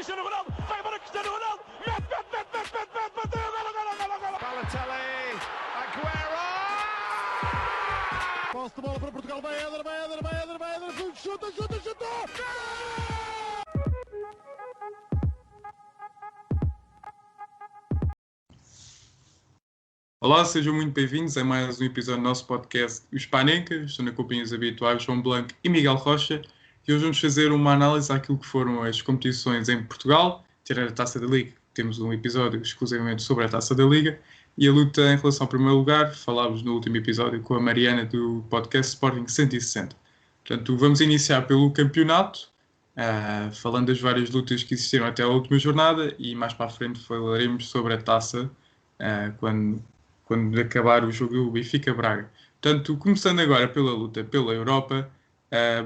Cristiano Ronaldo, vai embora Cristiano Ronaldo, mete, bateu, gol. Balotelli, Aguero! Posse de bola para Portugal, vai Éder, chuta! Olá, sejam muito bem-vindos a mais um episódio do nosso podcast Os Panenkas. Estou na companhia dos habituais João Blanco e Miguel Rocha e hoje vamos fazer uma análise àquilo que foram as competições em Portugal, tirar a Taça da Liga. Temos um episódio exclusivamente sobre a Taça da Liga e a luta em relação ao primeiro lugar. Falámos no último episódio com a Mariana do podcast Sporting 160. Portanto, vamos iniciar pelo campeonato, falando das várias lutas que existiram até a última jornada e mais para a frente falaremos sobre a Taça quando acabar o jogo do Benfica-Braga. Portanto, começando agora pela luta pela Europa,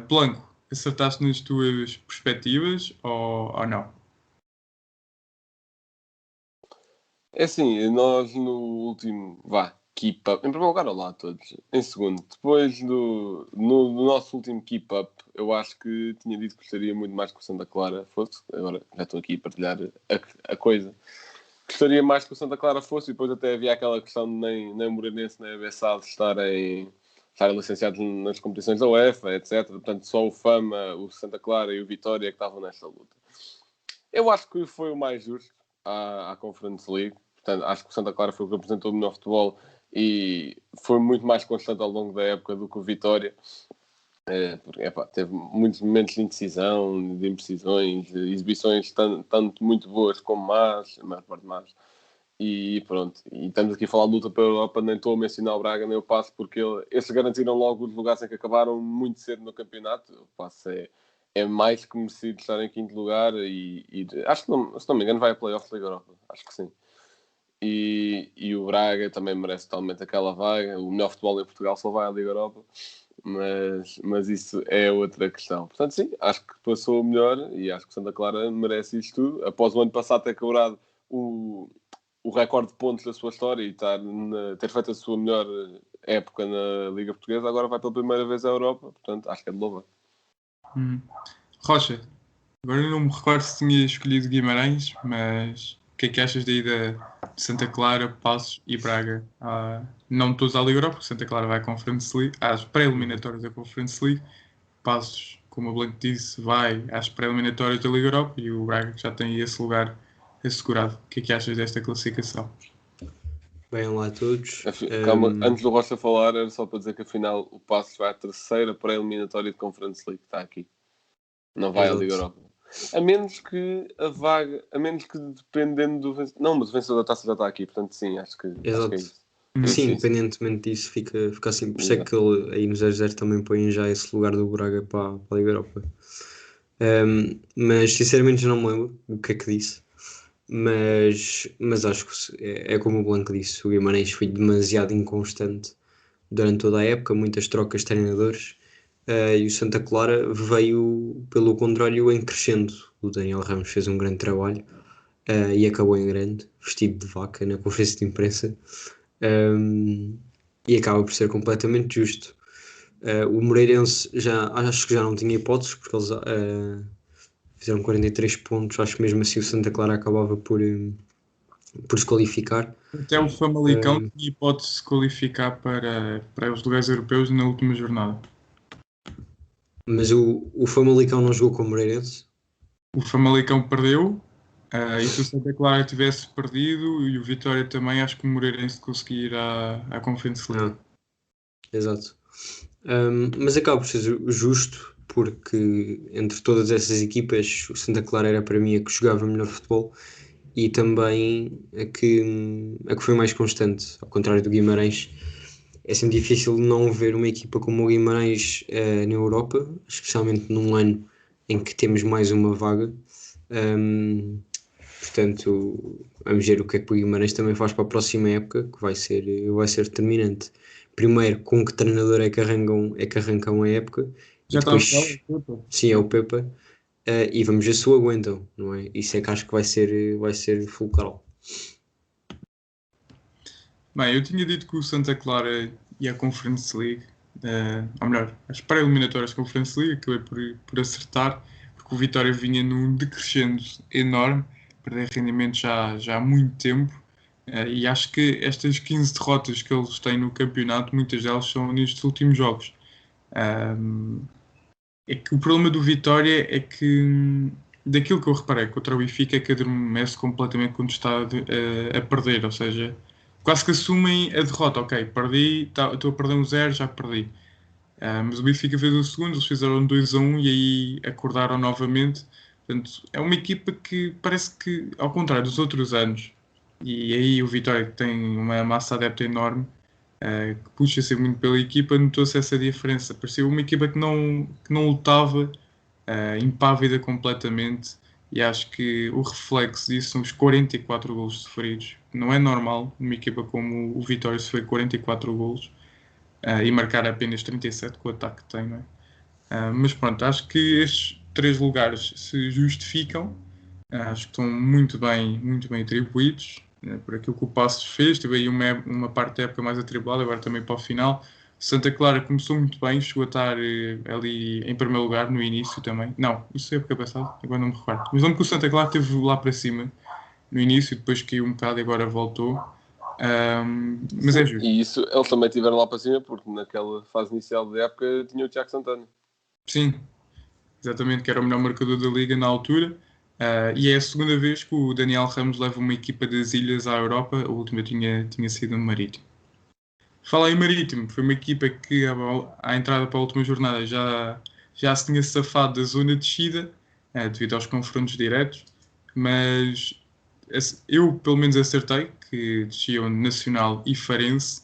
Blanco, acertaste nas tuas perspectivas ou não? É assim, nós no último, keep up, em primeiro lugar, olá a todos. Em segundo, depois no nosso último keep up, eu acho que tinha dito que gostaria muito mais que o Santa Clara fosse, agora já estou aqui a partilhar a coisa. Gostaria mais que o Santa Clara fosse, e depois até havia aquela questão de nem o Moreirense nem a Bessal estarem licenciados nas competições da UEFA, etc. Portanto, só o Fama, o Santa Clara e o Vitória que estavam nesta luta. Eu acho que foi o mais justo à Conference League. Portanto, acho que o Santa Clara foi o que apresentou o melhor futebol e foi muito mais constante ao longo da época do que o Vitória. Porque teve muitos momentos de indecisão, de imprecisões, de exibições tanto muito boas como más, a maior parte más. E pronto, e estamos aqui a falar de luta pela Europa, nem estou a mencionar o Braga nem o Paço, porque esses garantiram logo os lugares em que acabaram muito cedo no campeonato. O Paço é mais que merecido estar em quinto lugar e acho que, se não me engano, vai a playoffs da Liga Europa, acho que sim. E o Braga também merece totalmente aquela vaga. O melhor futebol em Portugal só vai à Liga Europa. Mas isso é outra questão. Portanto, sim, acho que passou o melhor e acho que Santa Clara merece isto tudo. Após o ano passado ter quebrado o recorde de pontos da sua história e ter feito a sua melhor época na Liga Portuguesa, agora vai pela primeira vez à Europa. Portanto, acho que é de louvar. Rocha, agora eu não me recordo se tinha escolhido Guimarães, mas o que é que achas da ida de Santa Clara, Paços e Braga? Não todos à Liga Europa, porque Santa Clara vai à Conference League, às pré-eliminatórias da Conference League. Paços, como o Blanco disse, vai às pré-eliminatórias da Liga Europa e o Braga já tem esse lugar assegurado. O que é que achas desta classificação? Bem, olá a todos. Calma, antes do Rocha falar, era só para dizer que afinal o Paços vai à terceira pré-eliminatória de Conference League, está aqui. Não vai à Liga Europa. A menos que dependendo do vencedor. Não, mas o vencedor da taça já está aqui, portanto sim, acho que é isso. Sim, independentemente disso, fica assim. Por isso é que ele aí no 0-0 também põe já esse lugar do Braga para a Liga Europa. Mas sinceramente não me lembro o que é que disse. Mas acho que é como o Blanco disse, o Guimarães foi demasiado inconstante durante toda a época, muitas trocas de treinadores. E o Santa Clara veio, pelo contrário, em crescendo. O Daniel Ramos fez um grande trabalho e acabou em grande, vestido de vaca na conferência de imprensa, e acaba por ser completamente justo. O Moreirense acho que já não tinha hipóteses, porque eles fizeram 43 pontos. Acho que mesmo assim o Santa Clara acabava por se qualificar. Até o Famalicão tinha hipótese de se qualificar para os lugares europeus na última jornada. Mas o Famalicão não jogou com o Moreirense? O Famalicão perdeu, e se o Santa Clara tivesse perdido e o Vitória também, acho que o Moreirense conseguia ir à Conference League. Exato. Mas acaba por ser justo, porque entre todas essas equipas o Santa Clara era para mim a que jogava melhor futebol e também a que foi mais constante, ao contrário do Guimarães. É sempre difícil não ver uma equipa como o Guimarães na Europa, especialmente num ano em que temos mais uma vaga. Portanto, vamos ver o que é que o Guimarães também faz para a próxima época, que vai ser determinante. Primeiro, com que treinador é que arrancam a época. Já e depois, está o Pepa. Sim, é o Pepa. E vamos ver se o aguentam, não é? Isso é que acho que vai ser fulcral. Bem, eu tinha dito que o Santa Clara ia à Conference League, ou melhor, as pré-eliminatórias da Conference League, acabei por acertar, porque porque o Vitória vinha num decrescendo enorme, perder rendimento já há muito tempo, e acho que estas 15 derrotas que eles têm no campeonato, muitas delas são nestes últimos jogos. É que o problema do Vitória é que, daquilo que eu reparei contra o Benfica, é que adormece completamente quando está a perder, ou seja, quase que assumem a derrota. Ok, perdi, estou a perder 1-0, já perdi. Mas o Benfica fez o segundo, eles fizeram 2-1 e aí acordaram novamente. Portanto, é uma equipa que parece que, ao contrário dos outros anos, e aí o Vitória que tem uma massa adepta enorme, que puxa-se muito pela equipa, notou-se essa diferença. Parecia uma equipa que não lutava, impávida completamente, e acho que o reflexo disso são os 44 golos sofridos. Não é normal numa equipa como o Vitória sofrer 44 golos e marcar apenas 37 com o ataque que tem, não é? Mas pronto, acho que estes 3 lugares se justificam. Acho que estão muito bem atribuídos por aquilo que o Passos fez. Teve aí uma parte da época mais atribulada, agora também para o final. Santa Clara começou muito bem, chegou a estar ali em primeiro lugar no início também. Não, isso é época passada, agora não me recordo. Mas lembro que o Santa Clara esteve lá para cima no início, depois caiu um bocado e agora voltou. Mas é justo. E isso, eles também estiveram lá para cima, porque naquela fase inicial da época tinha o Tiago Santana. Sim, exatamente, que era o melhor marcador da Liga na altura. E é a segunda vez que o Daniel Ramos leva uma equipa das Ilhas à Europa. A última tinha sido no Marítimo. Fala em Marítimo, foi uma equipa que à entrada para a última jornada já se tinha safado da zona de descida, devido aos confrontos diretos, mas eu pelo menos acertei que desciam Nacional e Farense.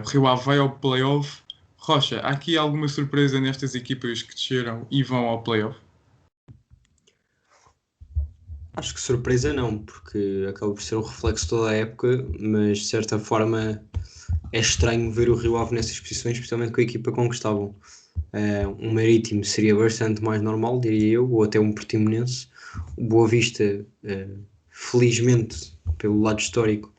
O Rio Ave vai ao play-off. Rocha, há aqui alguma surpresa nestas equipas que desceram e vão ao play-off? Acho que surpresa não, porque acaba por ser o reflexo de toda a época, mas de certa forma é estranho ver o Rio Ave nessas posições, especialmente com a equipa com que estavam. Um Marítimo seria bastante mais normal, diria eu, ou até um Portimonense. O Boa Vista, felizmente, pelo lado histórico,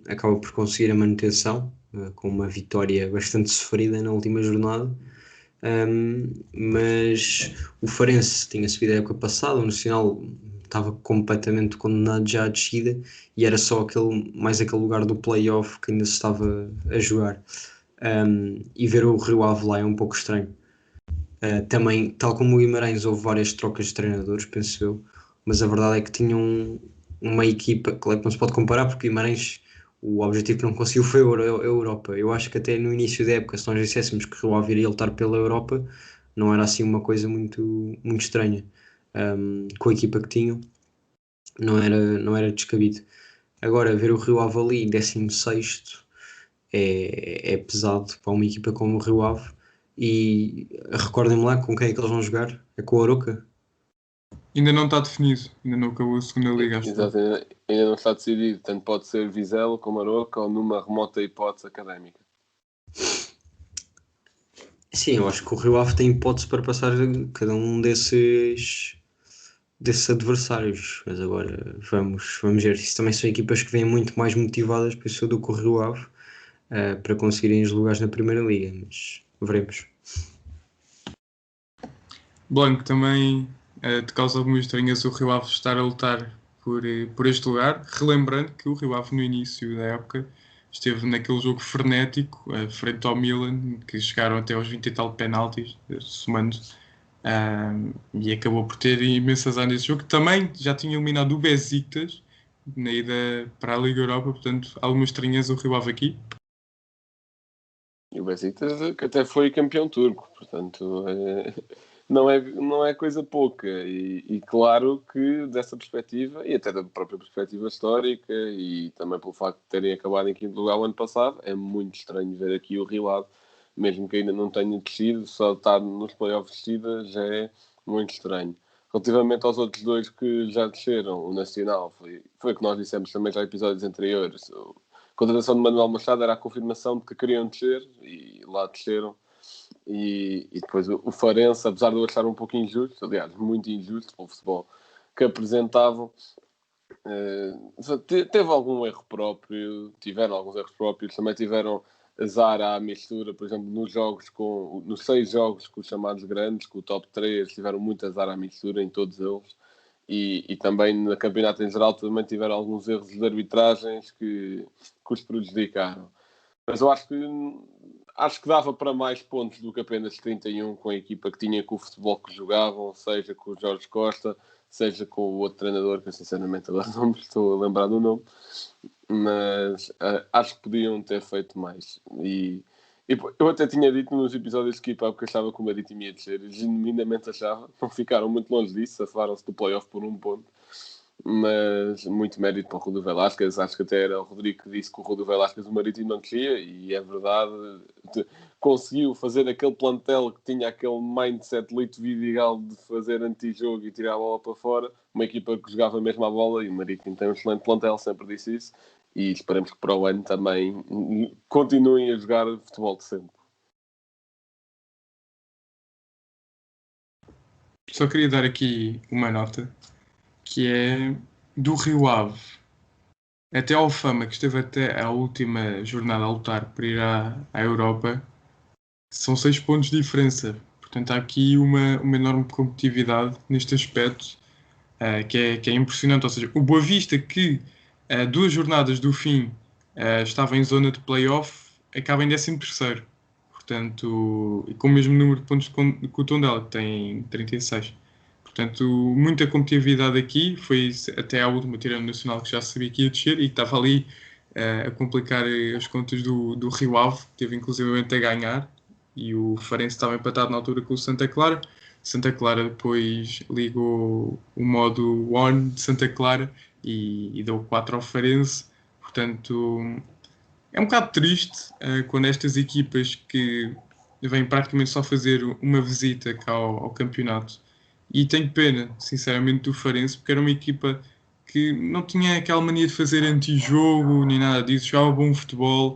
acaba por conseguir a manutenção, com uma vitória bastante sofrida na última jornada. Mas o Farense tinha subido a época passada, o Nacional estava completamente condenado já à descida e era só mais aquele lugar do play-off que ainda se estava a jogar. E ver o Rio Ave lá é um pouco estranho. Também, tal como o Guimarães, houve várias trocas de treinadores, penso eu, mas a verdade é que tinham uma equipa, claro que não se pode comparar, porque Guimarães, o objetivo que não conseguiu foi a Europa. Eu acho que até no início da época, se nós disséssemos que o Rio Ave iria lutar pela Europa, não era assim uma coisa muito, muito estranha. Com a equipa que tinham, não era descabido. Agora, ver o Rio Ave ali, 16º, é pesado para uma equipa como o Rio Ave. E recordem-me lá com quem é que eles vão jogar? É com o Aroca? Ainda não está definido, ainda não acabou a segunda liga. Exato, ainda não está decidido. Tanto pode ser Vizela como Aroca ou numa remota hipótese académica. Sim, eu acho que o Rio Ave tem hipótese para passar cada um desses adversários, mas agora vamos ver. Isso também são equipas que vêm muito mais motivadas, penso eu, do que o Rio Ave, para conseguirem os lugares na Primeira Liga, mas veremos. Blanco, também te causa algumas estranhas o Rio Ave estar a lutar por este lugar, relembrando que o Rio Ave no início da época esteve naquele jogo frenético frente ao Milan, que chegaram até aos 20 e tal penaltis, somando, e acabou por ter imenso azar nesse jogo. Também já tinha eliminado o Besiktas na ida para a Liga Europa, portanto, algumas estranhas o Rio Ave aqui. E o Besiktas que até foi campeão turco, portanto não é coisa pouca. E claro que dessa perspectiva, e até da própria perspectiva histórica, e também pelo facto de terem acabado em quinto lugar o ano passado, é muito estranho ver aqui o Rio Ave, mesmo que ainda não tenha descido, só estar nos playoffs de descida já é muito estranho. Relativamente aos outros dois que já desceram, o Nacional, foi o que nós dissemos também já em episódios anteriores. A contratação de Manuel Machado era a confirmação de que queriam descer, e lá desceram. E depois o Farense, apesar de eu achar um pouco injusto, aliás, muito injusto pelo futebol que apresentavam, teve algum erro próprio, tiveram alguns erros próprios, também tiveram azar à mistura, por exemplo, nos 6 jogos com os chamados grandes, com o top 3, tiveram muito azar à mistura em todos eles. E também no campeonato em geral também tiveram alguns erros de arbitragens que os prejudicaram. Mas eu acho que dava para mais pontos do que apenas 31 com a equipa que tinha, com o futebol que jogavam, seja com o Jorge Costa, seja com o outro treinador, que eu sinceramente agora não me estou a lembrar do nome, mas acho que podiam ter feito mais. E eu até tinha dito nos episódios de Keep Up que achava que o Marítimo ia descer, genuinamente achava, não ficaram muito longe disso, safaram-se do playoff por 1 ponto, mas muito mérito para o Rodrigo Velásquez. Acho que até era o Rodrigo que disse que o Rodrigo Velásquez o Marítimo não descia, e é verdade, conseguiu fazer aquele plantel que tinha aquele mindset Lito Vidigal de fazer antijogo e tirar a bola para fora, uma equipa que jogava mesmo a bola, e o Marítimo tem um excelente plantel, sempre disse isso, e esperemos que para o ano também continuem a jogar futebol de sempre. Só queria dar aqui uma nota, que é do Rio Ave até ao Fama, que esteve até a última jornada a lutar para ir à Europa, são 6 pontos de diferença. Portanto, há aqui uma enorme competitividade neste aspecto, que é impressionante. Ou seja, o Boa Vista, que 2 jornadas do fim estava em zona de play-off, acaba em 13º. Portanto, e com o mesmo número de pontos que o Tondela, que tem 36. Portanto, muita competitividade aqui. Foi até à última, tirando o Nacional, que já sabia que ia descer e que estava ali a complicar as contas do Rio Ave, que teve inclusivamente a ganhar. E o Farense estava empatado na altura com o Santa Clara. Santa Clara depois ligou o modo on de Santa Clara e deu 4 ao Farense. Portanto, é um bocado triste quando estas equipas que vêm praticamente só fazer uma visita cá ao campeonato. E tenho pena, sinceramente, do Farense, porque era uma equipa que não tinha aquela mania de fazer antijogo, nem nada disso, jogava bom futebol.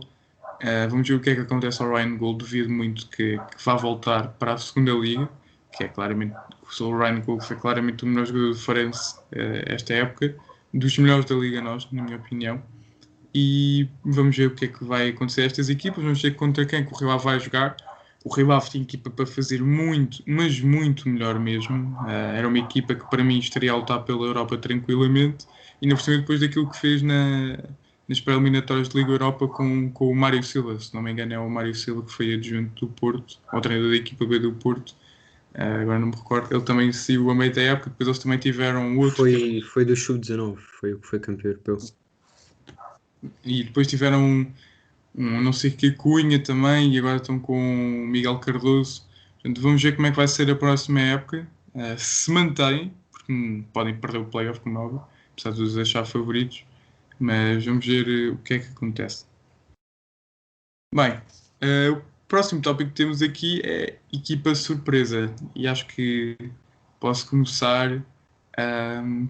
Vamos ver o que é que acontece ao Ryan Gold. Duvido muito que vá voltar para a segunda liga, que é claramente, o Ryan Gold foi claramente o melhor jogador do Farense esta época, dos melhores da liga nós, na minha opinião. E vamos ver o que é que vai acontecer a estas equipas. Vamos ver contra quem que o Rio Ave vai jogar. O Rio Ave tinha equipa para fazer muito, mas muito melhor mesmo. Era uma equipa que para mim estaria a lutar pela Europa tranquilamente, e ainda por cima depois daquilo que fez nas pré-eliminatórias de Liga Europa com o Mário Silva. Se não me engano é o Mário Silva que foi adjunto do Porto, ou treinador da equipa B do Porto. Agora não me recordo. Ele também saiu a meio da época, depois eles também tiveram outro... Foi do Sub-19, foi o que foi campeão europeu. E depois tiveram um não sei que Cunha também, e agora estão com o Miguel Cardoso. Portanto, vamos ver como é que vai ser a próxima época. Se mantém, porque podem perder o playoff, como é óbvio, apesar de os achar favoritos. Mas vamos ver o que é que acontece. Bem, o próximo tópico que temos aqui é equipa surpresa. E acho que posso começar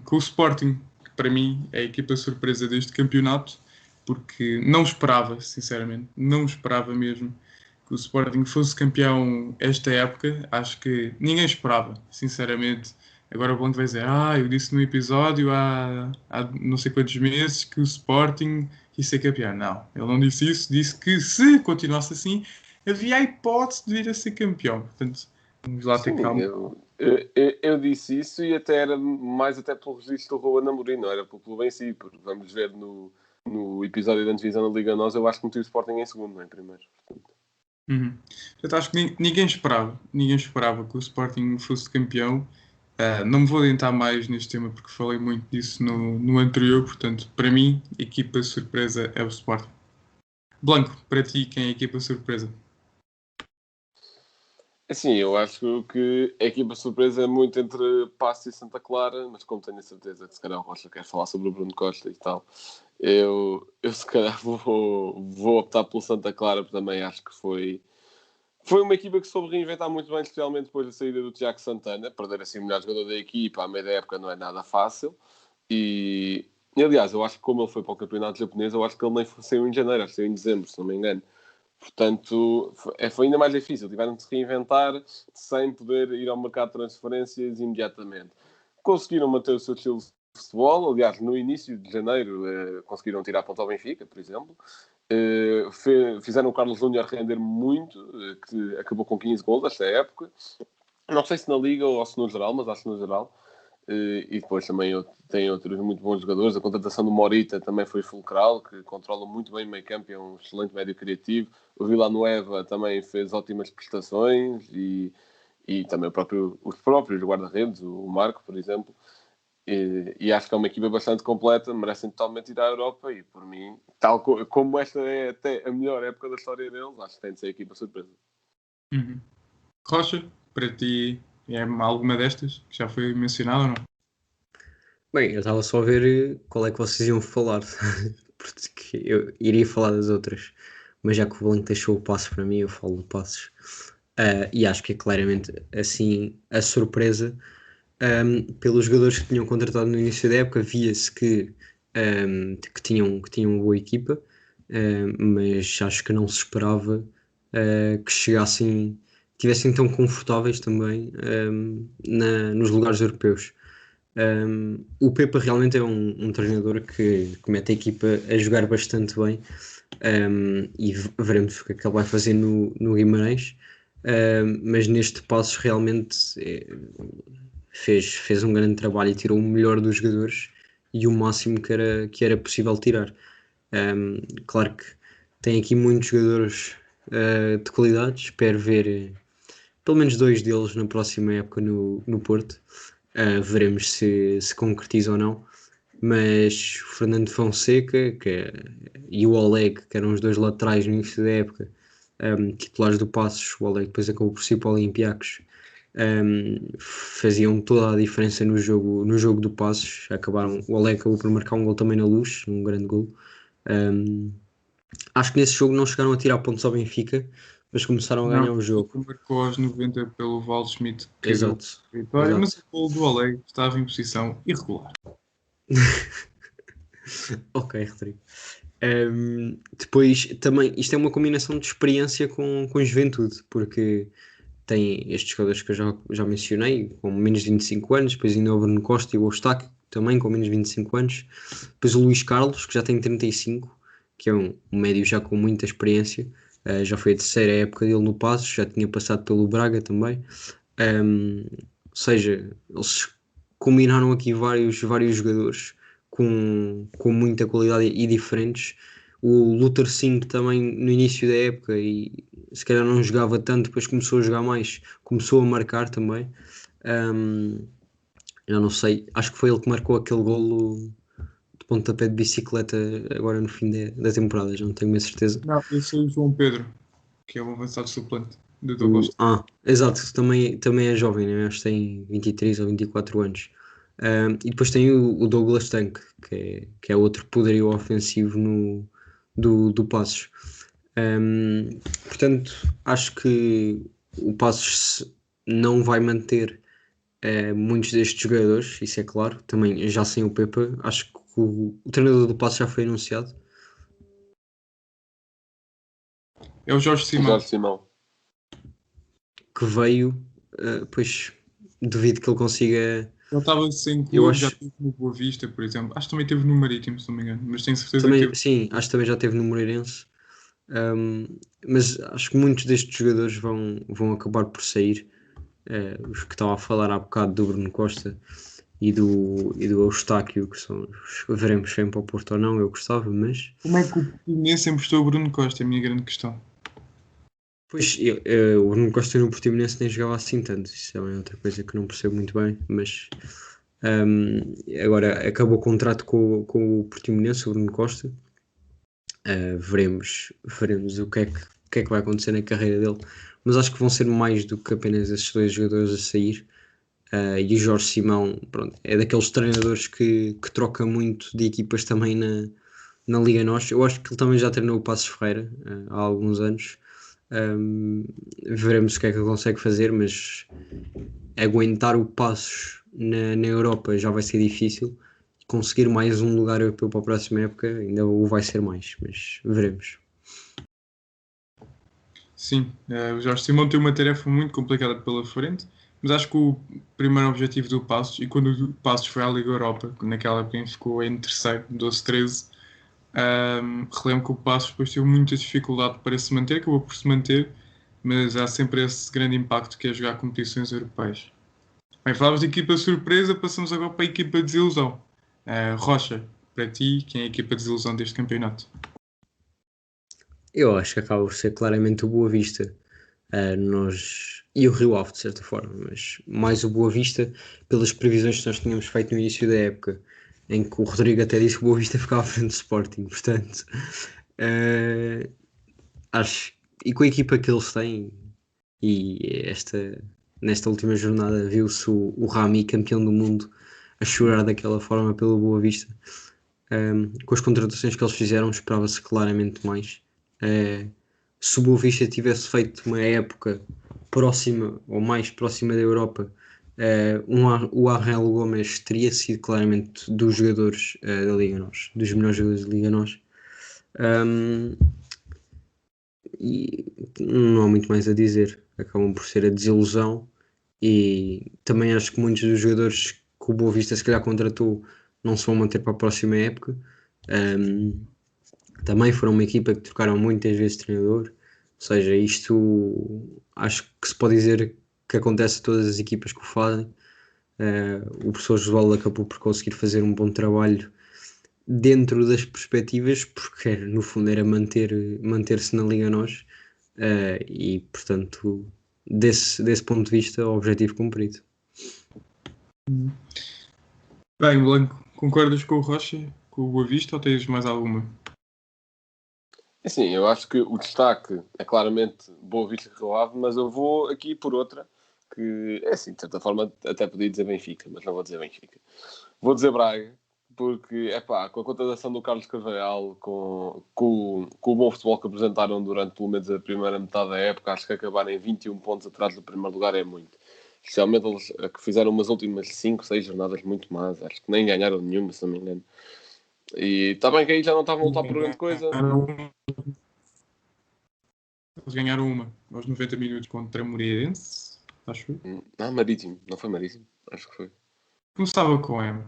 com o Sporting, que para mim é a equipa surpresa deste campeonato, porque não esperava, sinceramente, não esperava mesmo que o Sporting fosse campeão esta época. Acho que ninguém esperava, sinceramente. Agora o Blanco vai dizer, eu disse no episódio há não sei quantos meses que o Sporting ia ser campeão. Não, ele não disse isso, disse que se continuasse assim, havia a hipótese de vir a ser campeão. Portanto, vamos lá ter calma. Eu disse isso, e até era mais até pelo registro do Ruben Amorim, não era pelo clube em si, porque vamos ver no episódio da antevisão da Liga Nós, eu acho que meti o Sporting em segundo, não em primeiro. Portanto, acho que ninguém esperava que o Sporting fosse campeão. Não me vou adentrar mais neste tema porque falei muito disso no anterior. Portanto, para mim, a equipa surpresa é o Sporting. Blanco, para ti, quem é a equipa surpresa? Assim, eu acho que a equipa surpresa é muito entre Paços e Santa Clara, mas como tenho a certeza que se calhar o Rocha quer falar sobre o Bruno Costa e tal, eu se calhar vou optar pelo Santa Clara, porque também acho que foi uma equipa que soube reinventar muito bem, especialmente depois da saída do Tiago Santana. Perder assim o melhor jogador da equipa à meia da época não é nada fácil. E aliás, eu acho que como ele foi para o campeonato japonês, eu acho que ele nem saiu em janeiro, acho que saiu em dezembro, se não me engano. Portanto, foi ainda mais difícil. Tiveram de se reinventar sem poder ir ao mercado de transferências imediatamente. Conseguiram manter o seu estilo de futebol. Aliás, no início de janeiro conseguiram tirar a ponta ao Benfica, por exemplo. fizeram o Carlos Júnior render muito, que acabou com 15 gols esta época. Não sei se na Liga ou se no geral, mas acho que no geral. E depois também tem outros muito bons jogadores. A contratação do Morita também foi fulcral, que controla muito bem o meio campo, é um excelente médio criativo. O Villanueva também fez ótimas prestações e também os próprios guarda-redes, o Marco, por exemplo. E acho que é uma equipa bastante completa, merecem totalmente ir à Europa e, por mim, tal como esta é até a melhor época da história deles, acho que tem de ser a equipa surpresa. Uhum. Rocha, para ti é alguma destas que já foi mencionada ou não? Bem, eu estava só a ver qual é que vocês iam falar, porque eu iria falar das outras, mas já que o Blanco deixou o passo para mim, eu falo de passos. E acho que é claramente assim a surpresa. Pelos jogadores que tinham contratado no início da época, via-se que tinham uma boa equipa, mas acho que não se esperava que chegassem, tivessem tão confortáveis também nos lugares europeus. O Pepa realmente é um treinador que mete a equipa a jogar bastante bem, e veremos o que é que ele vai fazer no Guimarães, mas neste passo realmente fez um grande trabalho e tirou o melhor dos jogadores e o máximo que era possível tirar. Claro que tem aqui muitos jogadores de qualidade, espero ver pelo menos 2 deles na próxima época no Porto. Veremos se concretiza ou não, mas o Fernando Fonseca e o Oleg, que eram os 2 laterais no início da época, titulares do Passos, o Oleg depois acabou por ser para o Olympiacos, faziam toda a diferença no jogo do Passos. O Oleg acabou por marcar um gol também na Luz, um grande gol. Acho que nesse jogo não chegaram a tirar pontos ao Benfica, mas começaram a ganhar o jogo. Marcou aos 90 pelo Waldschmidt, que Exato. Vitória, Exato. mas o gol do Oleg estava em posição irregular. Ok, Rodrigo. Depois também, isto é uma combinação de experiência com juventude, porque tem estes jogadores que eu já mencionei, com menos de 25 anos, depois ainda o Bruno Costa e o Eustáquio, também com menos de 25 anos, depois o Luís Carlos, que já tem 35, que é um médio já com muita experiência, já foi a terceira época dele no Passos, já tinha passado pelo Braga também, ou seja, eles combinaram aqui vários jogadores com muita qualidade e diferentes. O Luther Singh também no início da época, e se calhar não jogava tanto, depois começou a jogar mais, começou a marcar também. Eu não sei, acho que foi ele que marcou aquele golo de pontapé de bicicleta agora no fim da temporada, já não tenho a certeza. Não, eu sou o João Pedro, que é o avançado suplente do Douglas. Exato, também é jovem, né? Acho que tem 23 ou 24 anos. E depois tem o Douglas Tank, que é outro poderio ofensivo do Passos. Portanto, acho que o Passos não vai manter muitos destes jogadores, isso é claro. Também já sem o Pepa, acho que o treinador do Passos já foi anunciado. É o Jorge Simão. Que veio, pois duvido que ele consiga. Ele estava sem clube, já teve no Boa Vista, por exemplo. Acho que também teve no Marítimo, se não me engano. Mas tenho certeza também, que teve. Sim, acho que também já teve no Moreirense. Mas acho que muitos destes jogadores vão acabar por sair. Os que estava a falar há bocado do Bruno Costa e do Eustáquio, que são veremos se vem para o Porto ou não, eu gostava, mas... Como é que o Portimonense emprestou o Bruno Costa? É a minha grande questão. Pois, o Bruno Costa no Portimonense nem jogava assim tanto, isso é outra coisa que não percebo muito bem, mas agora acabou o contrato com o Portimonense, o Bruno Costa. Veremos o que é que vai acontecer na carreira dele, mas acho que vão ser mais do que apenas esses 2 jogadores a sair. E o Jorge Simão, pronto, é daqueles treinadores que troca muito de equipas também na Liga NOS. Eu acho que ele também já treinou o Passos Ferreira há alguns anos. Veremos o que é que ele consegue fazer, mas aguentar o Passos na Europa já vai ser difícil. Conseguir mais um lugar europeu para a próxima época ainda o vai ser mais, mas veremos. Sim, o Jorge Simão tem uma tarefa muito complicada pela frente, mas acho que o primeiro objetivo do Passos, e quando o Passos foi à Liga Europa, naquela época ficou em terceiro, 12-13, Relembro que o Passos depois teve muita dificuldade para se manter, acabou por se manter, mas há sempre esse grande impacto que é jogar competições europeias. Bem, falámos de equipa surpresa, passamos agora para a equipa de desilusão. Rocha, para ti, quem é a equipa de desilusão deste campeonato? Eu acho que acaba por ser claramente o Boa Vista. E o Rio Ave, de certa forma, mas mais o Boa Vista pelas previsões que nós tínhamos feito no início da época, em que o Rodrigo até disse que o Boa Vista ficava à frente do Sporting. Portanto, acho, e com a equipa que eles têm, e nesta última jornada viu-se o Rami, campeão do mundo, a chorar daquela forma pelo Boa Vista. Com as contratações que eles fizeram, esperava-se claramente mais. Se o Boa Vista tivesse feito uma época próxima ou mais próxima da Europa, o Ángel Gomes teria sido claramente dos jogadores da Liga NOS, dos melhores jogadores da Liga NOS. E não há muito mais a dizer, acabam por ser a desilusão, e também acho que muitos dos jogadores que o Boa Vista se calhar contratou não se vão manter para a próxima época. Também foram uma equipa que trocaram muitas vezes de treinador, ou seja, isto acho que se pode dizer que acontece a todas as equipas que o fazem. O professor Josualdo acabou por conseguir fazer um bom trabalho dentro das perspectivas, porque no fundo era manter-se na Liga NOS, e portanto desse ponto de vista o objetivo cumprido. Bem, Blanco, concordas com o Rocha, com o Boa Vista, ou tens mais alguma? Sim, eu acho que o destaque é claramente Boa Vista e Rio Ave, mas eu vou aqui por outra, que é assim, de certa forma até podia dizer Benfica, mas não vou dizer Benfica. Vou dizer Braga, porque, com a contratação do Carlos Carvalhal, com o bom futebol que apresentaram durante pelo menos a primeira metade da época, acho que acabarem 21 pontos atrás do primeiro lugar é muito. Especialmente eles que fizeram umas últimas 5, 6 jornadas muito más, acho que nem ganharam nenhuma, se não me engano. E está bem que aí já não estavam a lutar por grande coisa. Eles ganharam uma aos 90 minutos contra Moreirense, acho que foi. Marítimo, não foi Marítimo? Acho que foi. Começava com M.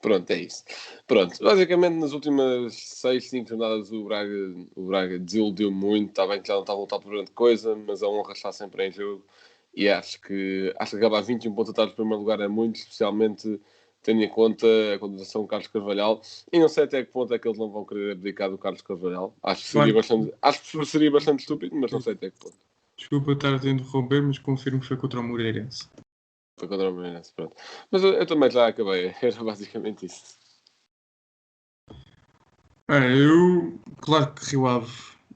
Pronto, é isso. Pronto, basicamente nas últimas 6, 5 jornadas o Braga desiludiu muito. Está bem que já não estava a lutar por grande coisa, mas a honra está sempre em jogo. E acho que acabar 21 pontos atrás do primeiro lugar é muito, especialmente tendo em conta a contratação do Carlos Carvalhal. E não sei até que ponto é que eles não vão querer abdicar do Carlos Carvalhal. Acho que seria bastante estúpido, mas não sei até que ponto. Desculpa estar a interromper, mas confirmo que foi contra o Moreirense. Foi contra o Moreirense, pronto. Mas eu também já acabei, era basicamente isso. Claro que Rio Ave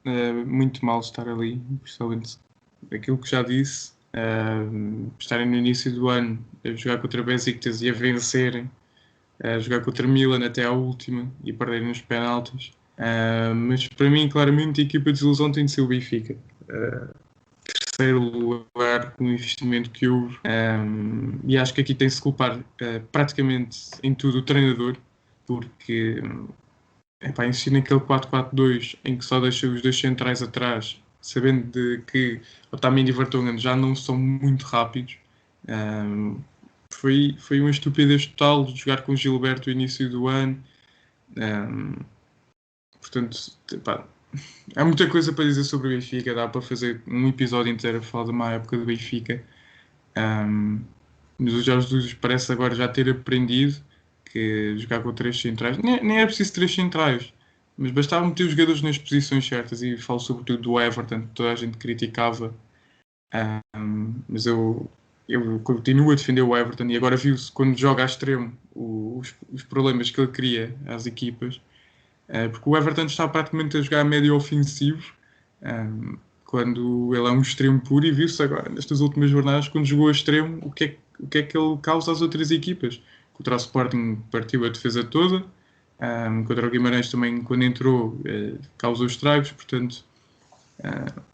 é muito mal estar ali, principalmente aquilo que já disse, estarem no início do ano a jogar contra Besiktas e a vencerem, a jogar contra Milan até à última e perderem nos penaltis. Mas para mim, claramente, a equipa de desilusão tem de ser o Benfica. Terceiro lugar no investimento que houve, e acho que aqui tem-se de culpar praticamente em tudo o treinador, porque insistir naquele 4-4-2 em que só deixa os dois centrais atrás, sabendo que Otamendi e Vertonghen já não são muito rápidos. Foi uma estupidez total de jogar com Gilberto no início do ano. Portanto, há muita coisa para dizer sobre o Benfica. Dá para fazer um episódio inteiro a falar de uma época do Benfica. Mas o Jorge Jesus parece agora já ter aprendido que jogar com 3 centrais nem é preciso 3 centrais, mas bastava meter os jogadores nas posições certas. E falo sobretudo do Everton, que toda a gente criticava, mas eu continuo a defender o Everton. E agora viu-se quando joga a extremo os problemas que ele cria às equipas, porque o Everton está praticamente a jogar médio ofensivo, quando ele é um extremo puro, e viu-se agora nestas últimas jornadas, quando jogou a extremo, o que é que ele causa às outras equipas. Contra o Sporting partiu a defesa toda, contra o Guimarães também, quando entrou, causou estragos. Portanto,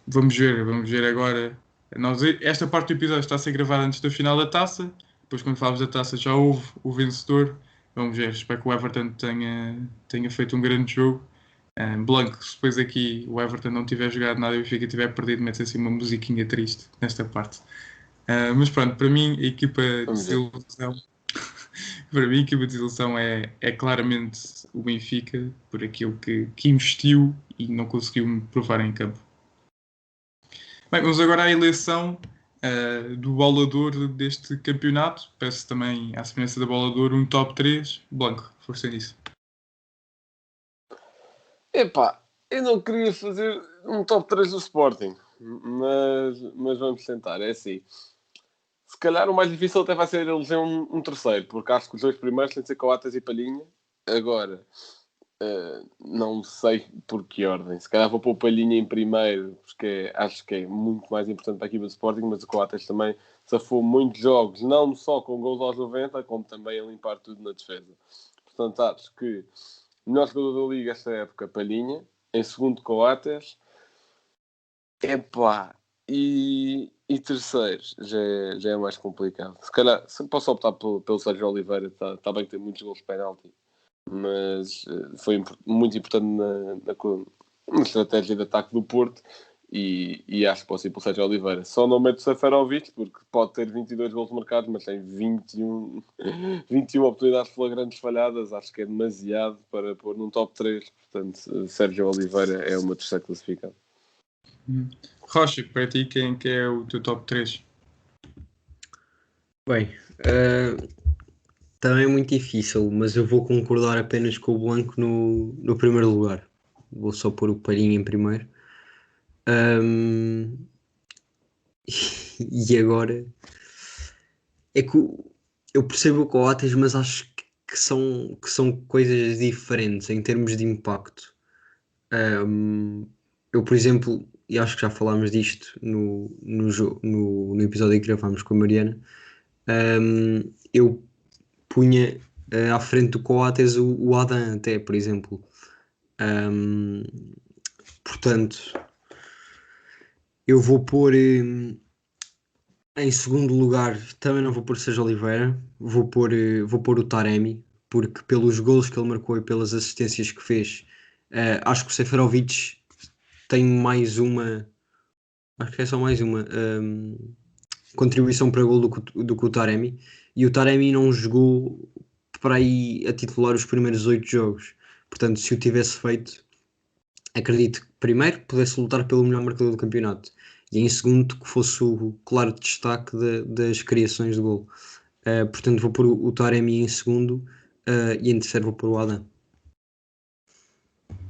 vamos ver agora. Esta parte do episódio está a ser gravada antes da final da taça, depois quando falamos da taça já houve o vencedor. Vamos ver, espero que o Everton tenha feito um grande jogo. Blanco, se depois aqui o Everton não tiver jogado nada e o Benfica tiver perdido, mete assim uma musiquinha triste nesta parte. Mas pronto, para mim a equipa de desilusão Para mim, a equipa de desilusão é claramente o Benfica, por aquilo que investiu e não conseguiu me provar em campo. Bem, vamos agora à eleição do Bola de Ouro deste campeonato. Peço também, à semelhança da Bola de Ouro, um top 3. Blanco, força nisso. Epá, eu não queria fazer um top 3 do Sporting, mas vamos tentar, é assim. Se calhar o mais difícil até vai ser eleger um terceiro, porque acho que os dois primeiros têm de ser Coates e Palhinha. Agora, não sei por que ordem. Se calhar vou pôr o Palhinha em primeiro, porque acho que é muito mais importante para a equipa do Sporting, mas o Coates também safou muitos jogos, não só com gols aos 90, como também a limpar tudo na defesa. Portanto, acho que o melhor jogador da Liga esta época, Palhinha. Em segundo, Coates. Epá, e terceiro, já é mais complicado. Se calhar, se posso optar pelo Sérgio Oliveira, tá bem que tem muitos gols de penalti, mas foi muito importante na estratégia de ataque do Porto e acho que posso ir pelo Sérgio Oliveira. Só não meto o Seferovic, porque pode ter 22 gols marcados, mas tem 21 oportunidades flagrantes falhadas. Acho que é demasiado para pôr num top 3. Portanto, Sérgio Oliveira é uma terceira classificada. Rocha, para ti, quem é o teu top 3? Bem, também é muito difícil, mas eu vou concordar apenas com o Blanco no primeiro lugar. Vou só pôr o Palhinha em primeiro. E agora é que eu percebo o Coates, mas acho que são coisas diferentes em termos de impacto. Eu, por exemplo, e acho que já falámos disto no episódio em que gravámos com a Mariana, eu punha à frente do Coates o Adam até, por exemplo. Portanto, eu vou pôr em segundo lugar, também não vou pôr Sérgio Oliveira, vou pôr o Taremi, porque pelos golos que ele marcou e pelas assistências que fez, acho que o Seferovic tem mais uma, acho que é só mais uma contribuição para gol do que o Taremi, e o Taremi não jogou para aí a titular os primeiros 8 jogos, portanto, se o tivesse feito, acredito que primeiro pudesse lutar pelo melhor marcador do campeonato e em segundo que fosse o claro destaque das criações de gol. Portanto, vou pôr o Taremi em segundo e em terceiro vou pôr o Adam.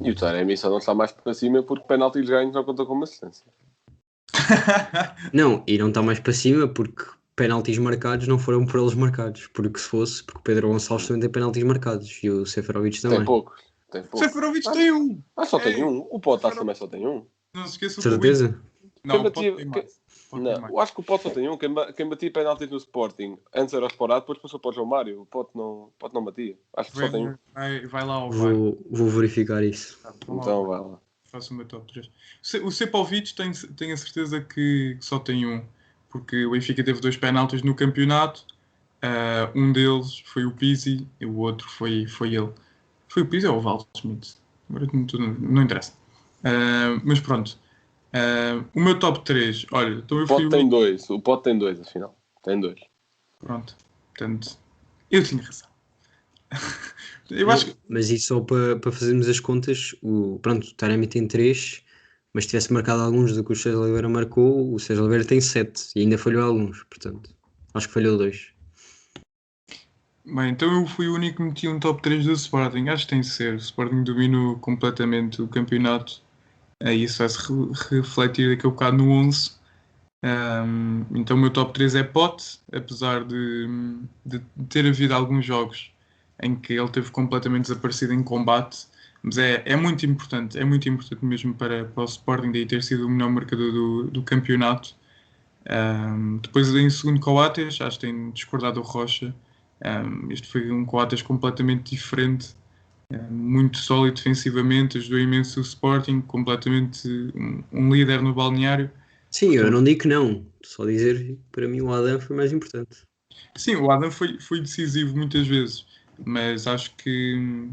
E o Taremi só não está mais para cima porque penaltis ganhos não conta como assistência. Não, e não está mais para cima porque penaltis marcados não foram por eles marcados, porque se fosse, porque o Pedro Gonçalves também tem penaltis marcados e o Seferovic também. Tem poucos. O Seferovic tem um. Só tem um. O Potas também só tem um. Não se esqueça. Certeza? Não, pode ter mais. Não, eu acho que o Pote só tem um. Quem batia penaltis no Sporting antes era o Sporado, depois passou para o João Mário. O Pote não batia. Acho que só tem um. Vai lá ao Vou verificar isso. Então vai lá. Faço o meu top 3. O Sepovic tenho a certeza que só tem um, porque o Benfica teve 2 penaltis no campeonato. Um deles foi o Pizzi e o outro foi ele. Foi o Pizzi ou o Waldschmidt? Agora não interessa. Mas pronto. O meu top 3, olha, então eu fui... Tem 2, o Pote tem 2, afinal. Tem 2. Pronto, portanto, eu tinha razão. Eu acho que... Mas isso só para fazermos as contas, o Taremi tem 3, mas se tivesse marcado alguns do que o Sérgio Oliveira marcou, o Sérgio Oliveira tem 7 e ainda falhou alguns, portanto, acho que falhou 2. Bem, então eu fui o único que meti um top 3 do Sporting, acho que tem de ser. O Sporting dominou completamente o campeonato. Isso vai-se refletir daqui a bocado no 11. Então o meu top 3 é Pote, apesar de ter havido alguns jogos em que ele teve completamente desaparecido em combate, mas é muito importante mesmo para o Sporting daí ter sido o melhor marcador do campeonato. Depois em segundo Coates, acho que tem discordado o Rocha. Este foi um Coates completamente diferente, muito sólido defensivamente, ajudou imenso o Sporting, completamente um líder no balneário. Sim, eu não digo que não, só dizer que para mim o Adam foi mais importante. Sim, o Adam foi decisivo muitas vezes, mas acho que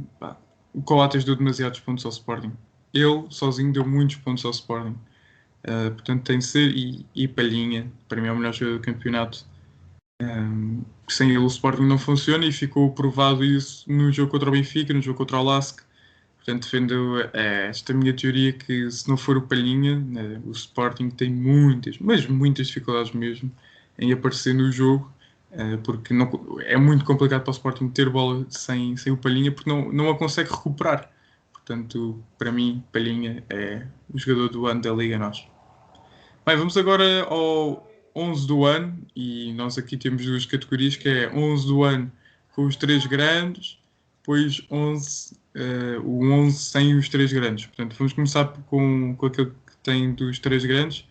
o Coates deu demasiados pontos ao Sporting. Ele sozinho deu muitos pontos ao Sporting. Portanto tem de ser, e Palhinha, para mim é o melhor jogador do campeonato. Sem ele o Sporting não funciona e ficou provado isso no jogo contra o Benfica, no jogo contra o LASK. Portanto, defendo esta minha teoria que se não for o Palhinha, o Sporting tem muitas, mas muitas dificuldades mesmo em aparecer no jogo, porque é muito complicado para o Sporting ter bola sem o Palhinha, porque não a consegue recuperar. Portanto, para mim, Palhinha é o jogador do ano da Liga Nós. Bem, vamos agora ao 11 do ano, e nós aqui temos duas categorias, que é 11 do ano com os três grandes, depois o 11 sem os três grandes. Portanto, vamos começar com aquele que tem dos três grandes,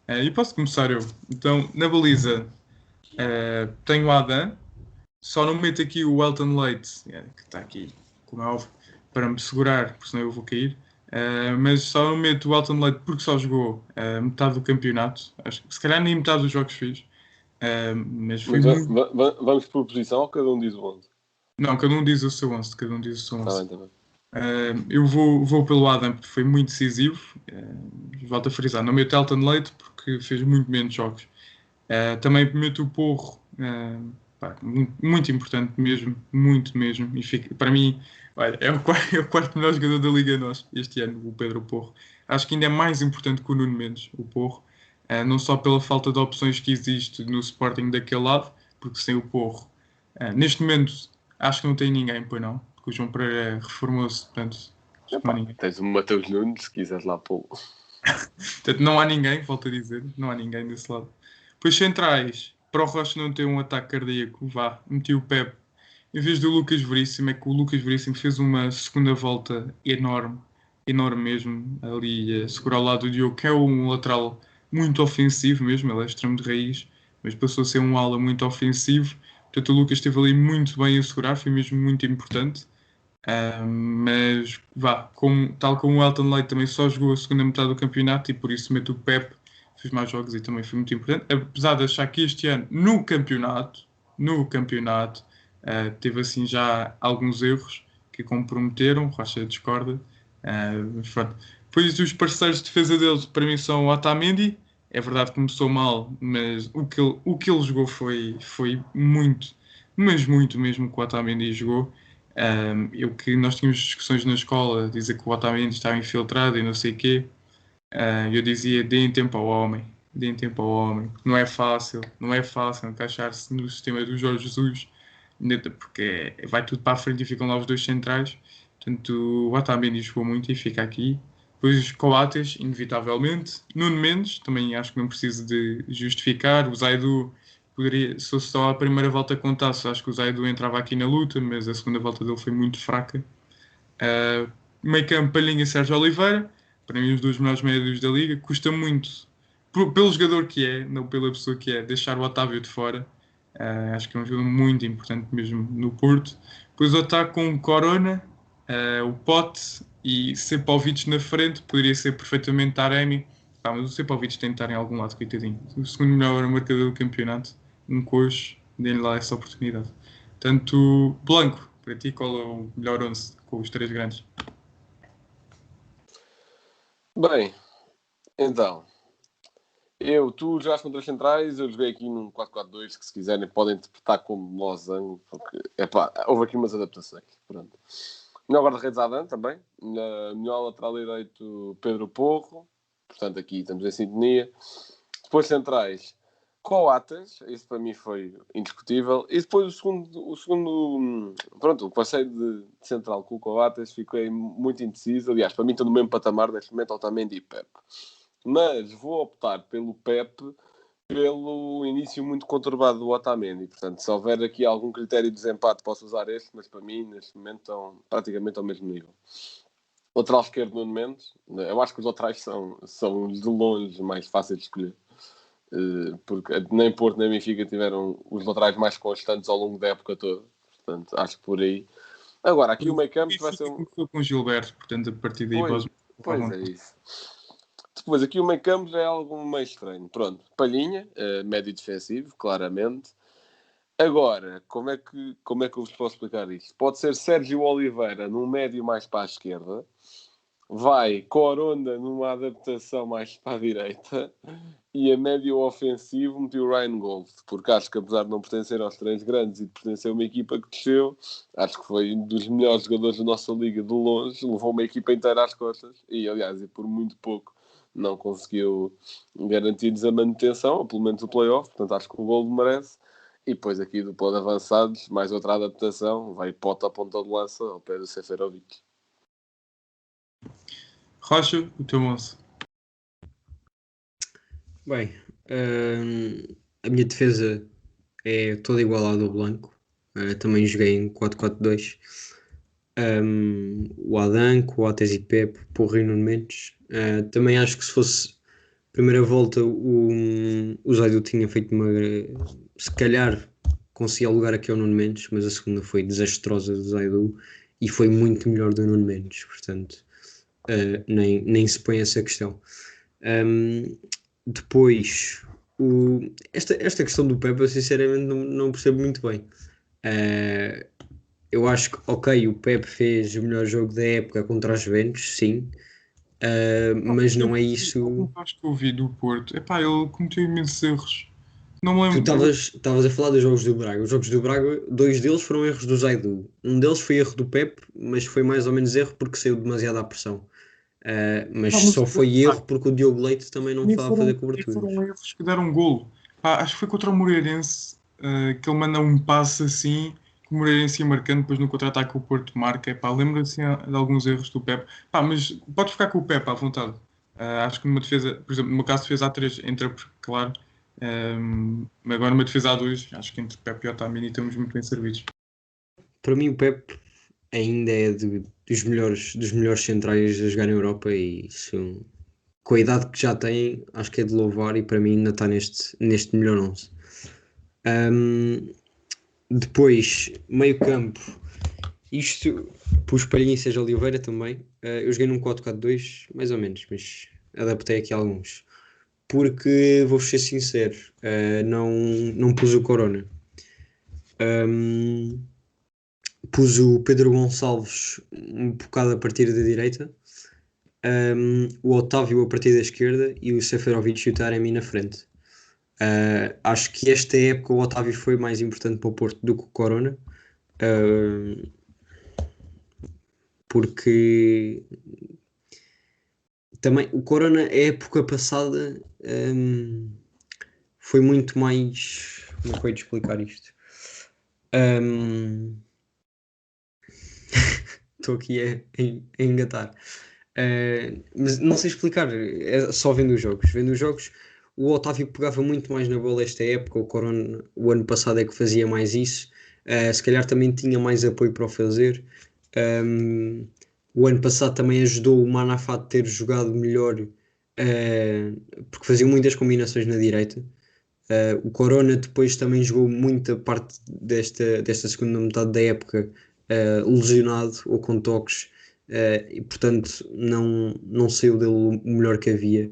e posso começar eu. Então, na baliza, tenho o Adam, só não meto aqui o Elton Leite, que está aqui, como é óbvio, para me segurar, porque senão eu vou cair. Mas só não meto o Elton Leite porque só jogou metade do campeonato. Acho que se calhar nem metade dos jogos fez. Mas foi Mas muito... vamos por posição ou cada um diz o 11? Não, cada um diz o seu 11. Cada um diz o seu 11. Tá bem. Eu vou pelo Adam porque foi muito decisivo. Volto a frisar, não meto Elton Leite porque fez muito menos jogos. Também meto o Porro, muito, muito importante mesmo, muito mesmo. E fica, para mim, olha, é o quarto melhor jogador da Liga Nós este ano, o Pedro Porro. Acho que ainda é mais importante que o Nuno Mendes, o Porro. Não só pela falta de opções que existe no Sporting daquele lado, porque sem o Porro, neste momento, acho que não tem ninguém, pois não, porque o João Pereira reformou-se, portanto, acho que não há ninguém. Tens o Mateus Nunes, se quiseres lá pô-lo. Portanto, não há ninguém, volto a dizer, não há ninguém desse lado. Depois centrais, para o Rocha não ter um ataque cardíaco, meti o Pepe. Em vez do Lucas Veríssimo, é que o Lucas Veríssimo fez uma segunda volta enorme mesmo, ali a segurar ao lado do Diogo, que é um lateral muito ofensivo mesmo, ele é extremo de raiz, mas passou a ser um ala muito ofensivo. Portanto, o Lucas esteve ali muito bem a segurar, foi mesmo muito importante. Mas tal como o Elton Leite também só jogou a segunda metade do campeonato e por isso meto o Pepe, fez mais jogos e também foi muito importante, apesar de achar que este ano no campeonato teve assim já alguns erros que comprometeram. Rocha discorda. Depois os parceiros de defesa deles para mim são o Otamendi. É verdade que começou mal, mas o que ele jogou foi muito, mas muito mesmo que o Otamendi jogou. Nós tínhamos discussões na escola, dizer que o Otamendi estava infiltrado e não sei o quê. Eu dizia, deem tempo ao homem. Não é fácil encaixar-se no sistema do Jorge Jesus, porque vai tudo para a frente e ficam lá os dois centrais. Portanto, o Otamendi jogou muito e fica aqui. Depois Coates, inevitavelmente. Nuno Mendes, também acho que não preciso de justificar. O Zaidu, se fosse só a primeira volta contasse, acho que o Zaidu entrava aqui na luta, mas a segunda volta dele foi muito fraca. Meio campo, Palhinha e Sérgio Oliveira, para mim os dois melhores médios da Liga. Custa muito, pelo jogador que é, não pela pessoa que é, deixar o Otávio de fora. Acho que é um jogador muito importante mesmo no Porto. Depois o ataque com o Corona, o Pote e Sepovic na frente. Poderia ser perfeitamente Taremi, mas o Sepovic tem de estar em algum lado, coitadinho. O segundo melhor marcador do campeonato, um coxo, dê-lhe lá essa oportunidade. Portanto, Blanco, para ti qual é o melhor 11 com os três grandes? Bem, então, tu jogaste com três centrais, eu joguei aqui num 4-4-2, que se quiserem podem interpretar como losango, porque, houve aqui umas adaptações, pronto. Melhor guarda-redes Adam também, melhor lateral direito Pedro Porro, portanto aqui estamos em sintonia. Depois centrais, Coates, isso para mim foi indiscutível, e depois o segundo pronto, o passei de central com o Coates, fiquei muito indeciso. Aliás, para mim estou no mesmo patamar neste momento, Otamendi e Pepe, mas vou optar pelo Pepe pelo início muito conturbado do Otamendi. Portanto, se houver aqui algum critério de desempate, posso usar este, mas para mim, neste momento, estão praticamente ao mesmo nível. Lateral esquerdo, Nuno Mendes. Eu acho que os laterais são de longe mais fáceis de escolher. Porque nem Porto nem Benfica tiveram os laterais mais constantes ao longo da época toda. Portanto, acho que por aí. Agora, aqui o meio campo vai ser começou com Gilberto, portanto, a partir daí... Pois é isso. Depois, aqui o meio campo já é algo meio estranho. Pronto, Palhinha, médio defensivo, claramente. Agora, como é que eu vos posso explicar isto? Pode ser Sérgio Oliveira num médio mais para a esquerda. vai Corona numa adaptação mais para a direita e a médio ofensivo meteu o Ryan Gold, porque acho que apesar de não pertencer aos três grandes e de pertencer a uma equipa que desceu, acho que foi um dos melhores jogadores da nossa liga de longe, levou uma equipa inteira às costas e aliás, e por muito pouco não conseguiu garantir-lhes a manutenção, ou pelo menos o play-off, portanto acho que o Gold merece. E depois aqui do plano de avançados, mais outra adaptação, vai Pota a ponta de lança ao pé do Seferovic. Rocha, o teu 11. Bem, a minha defesa é toda igual à do Blanco. Também joguei em 4-4-2. O Adanco, o Ates e Pepe, Porro e Nuno Mendes. Também acho que se fosse primeira volta o Zaidu tinha feito se calhar conseguia alugar aqui ao Nuno Mendes, mas a segunda foi desastrosa do Zaidu e foi muito melhor do Nuno Mendes, portanto nem se põe essa questão. Depois esta questão do Pepe eu sinceramente não percebo muito bem. Eu acho que ok, o Pepe fez o melhor jogo da época contra os Juventus, sim. Mas não é isso. Acho que eu vi do Porto. Epá, ele cometeu imensos erros. Não me lembro. Tu estavas a falar dos jogos do Braga. Os jogos do Braga, 2 deles foram erros do Zaidu. Um deles foi erro do Pepe, mas foi mais ou menos erro porque saiu demasiado à pressão. Mas só foi erro porque o Diogo Leite também não estava a fazer coberturas. Foram erros que deram golo. Acho que foi contra o Moreirense que ele manda um passe assim, que o Moreirense ia marcando, depois no contra-ataque o Porto marca. Lembro assim de alguns erros do Pepe. Mas podes ficar com o Pepe à vontade. Acho que numa defesa, por exemplo, no meu caso defesa A3 entra, claro. Agora numa defesa A2, acho que entre Pepe e Otamendi estamos muito bem servidos. Para mim o Pepe ainda é dos melhores centrais a jogar na Europa e isso, com a idade que já tem, acho que é de louvar e para mim ainda está neste melhor 11. Depois, meio campo, isto pus Palhinha e Sérgio Oliveira também. Eu joguei num 4-4-2 mais ou menos, mas adaptei aqui alguns. Porque, vou ser sincero, não pus o Corona. Pus o Pedro Gonçalves um bocado a partir da direita, o Otávio a partir da esquerda e o Seferovic e o Taremi na frente. Acho que esta época o Otávio foi mais importante para o Porto do que o Corona, porque também o Corona, a época passada, foi muito mais. Como é que eu ia te explicar isto? Estou aqui a engatar. Mas não sei explicar, é só vendo os jogos. Vendo os jogos, o Otávio pegava muito mais na bola esta época, o Corona, o ano passado é que fazia mais isso. Se calhar também tinha mais apoio para o fazer. O ano passado também ajudou o Manafá a ter jogado melhor, porque fazia muitas combinações na direita. O Corona depois também jogou muita parte desta segunda metade da época lesionado ou com toques, e portanto não saiu dele o melhor que havia.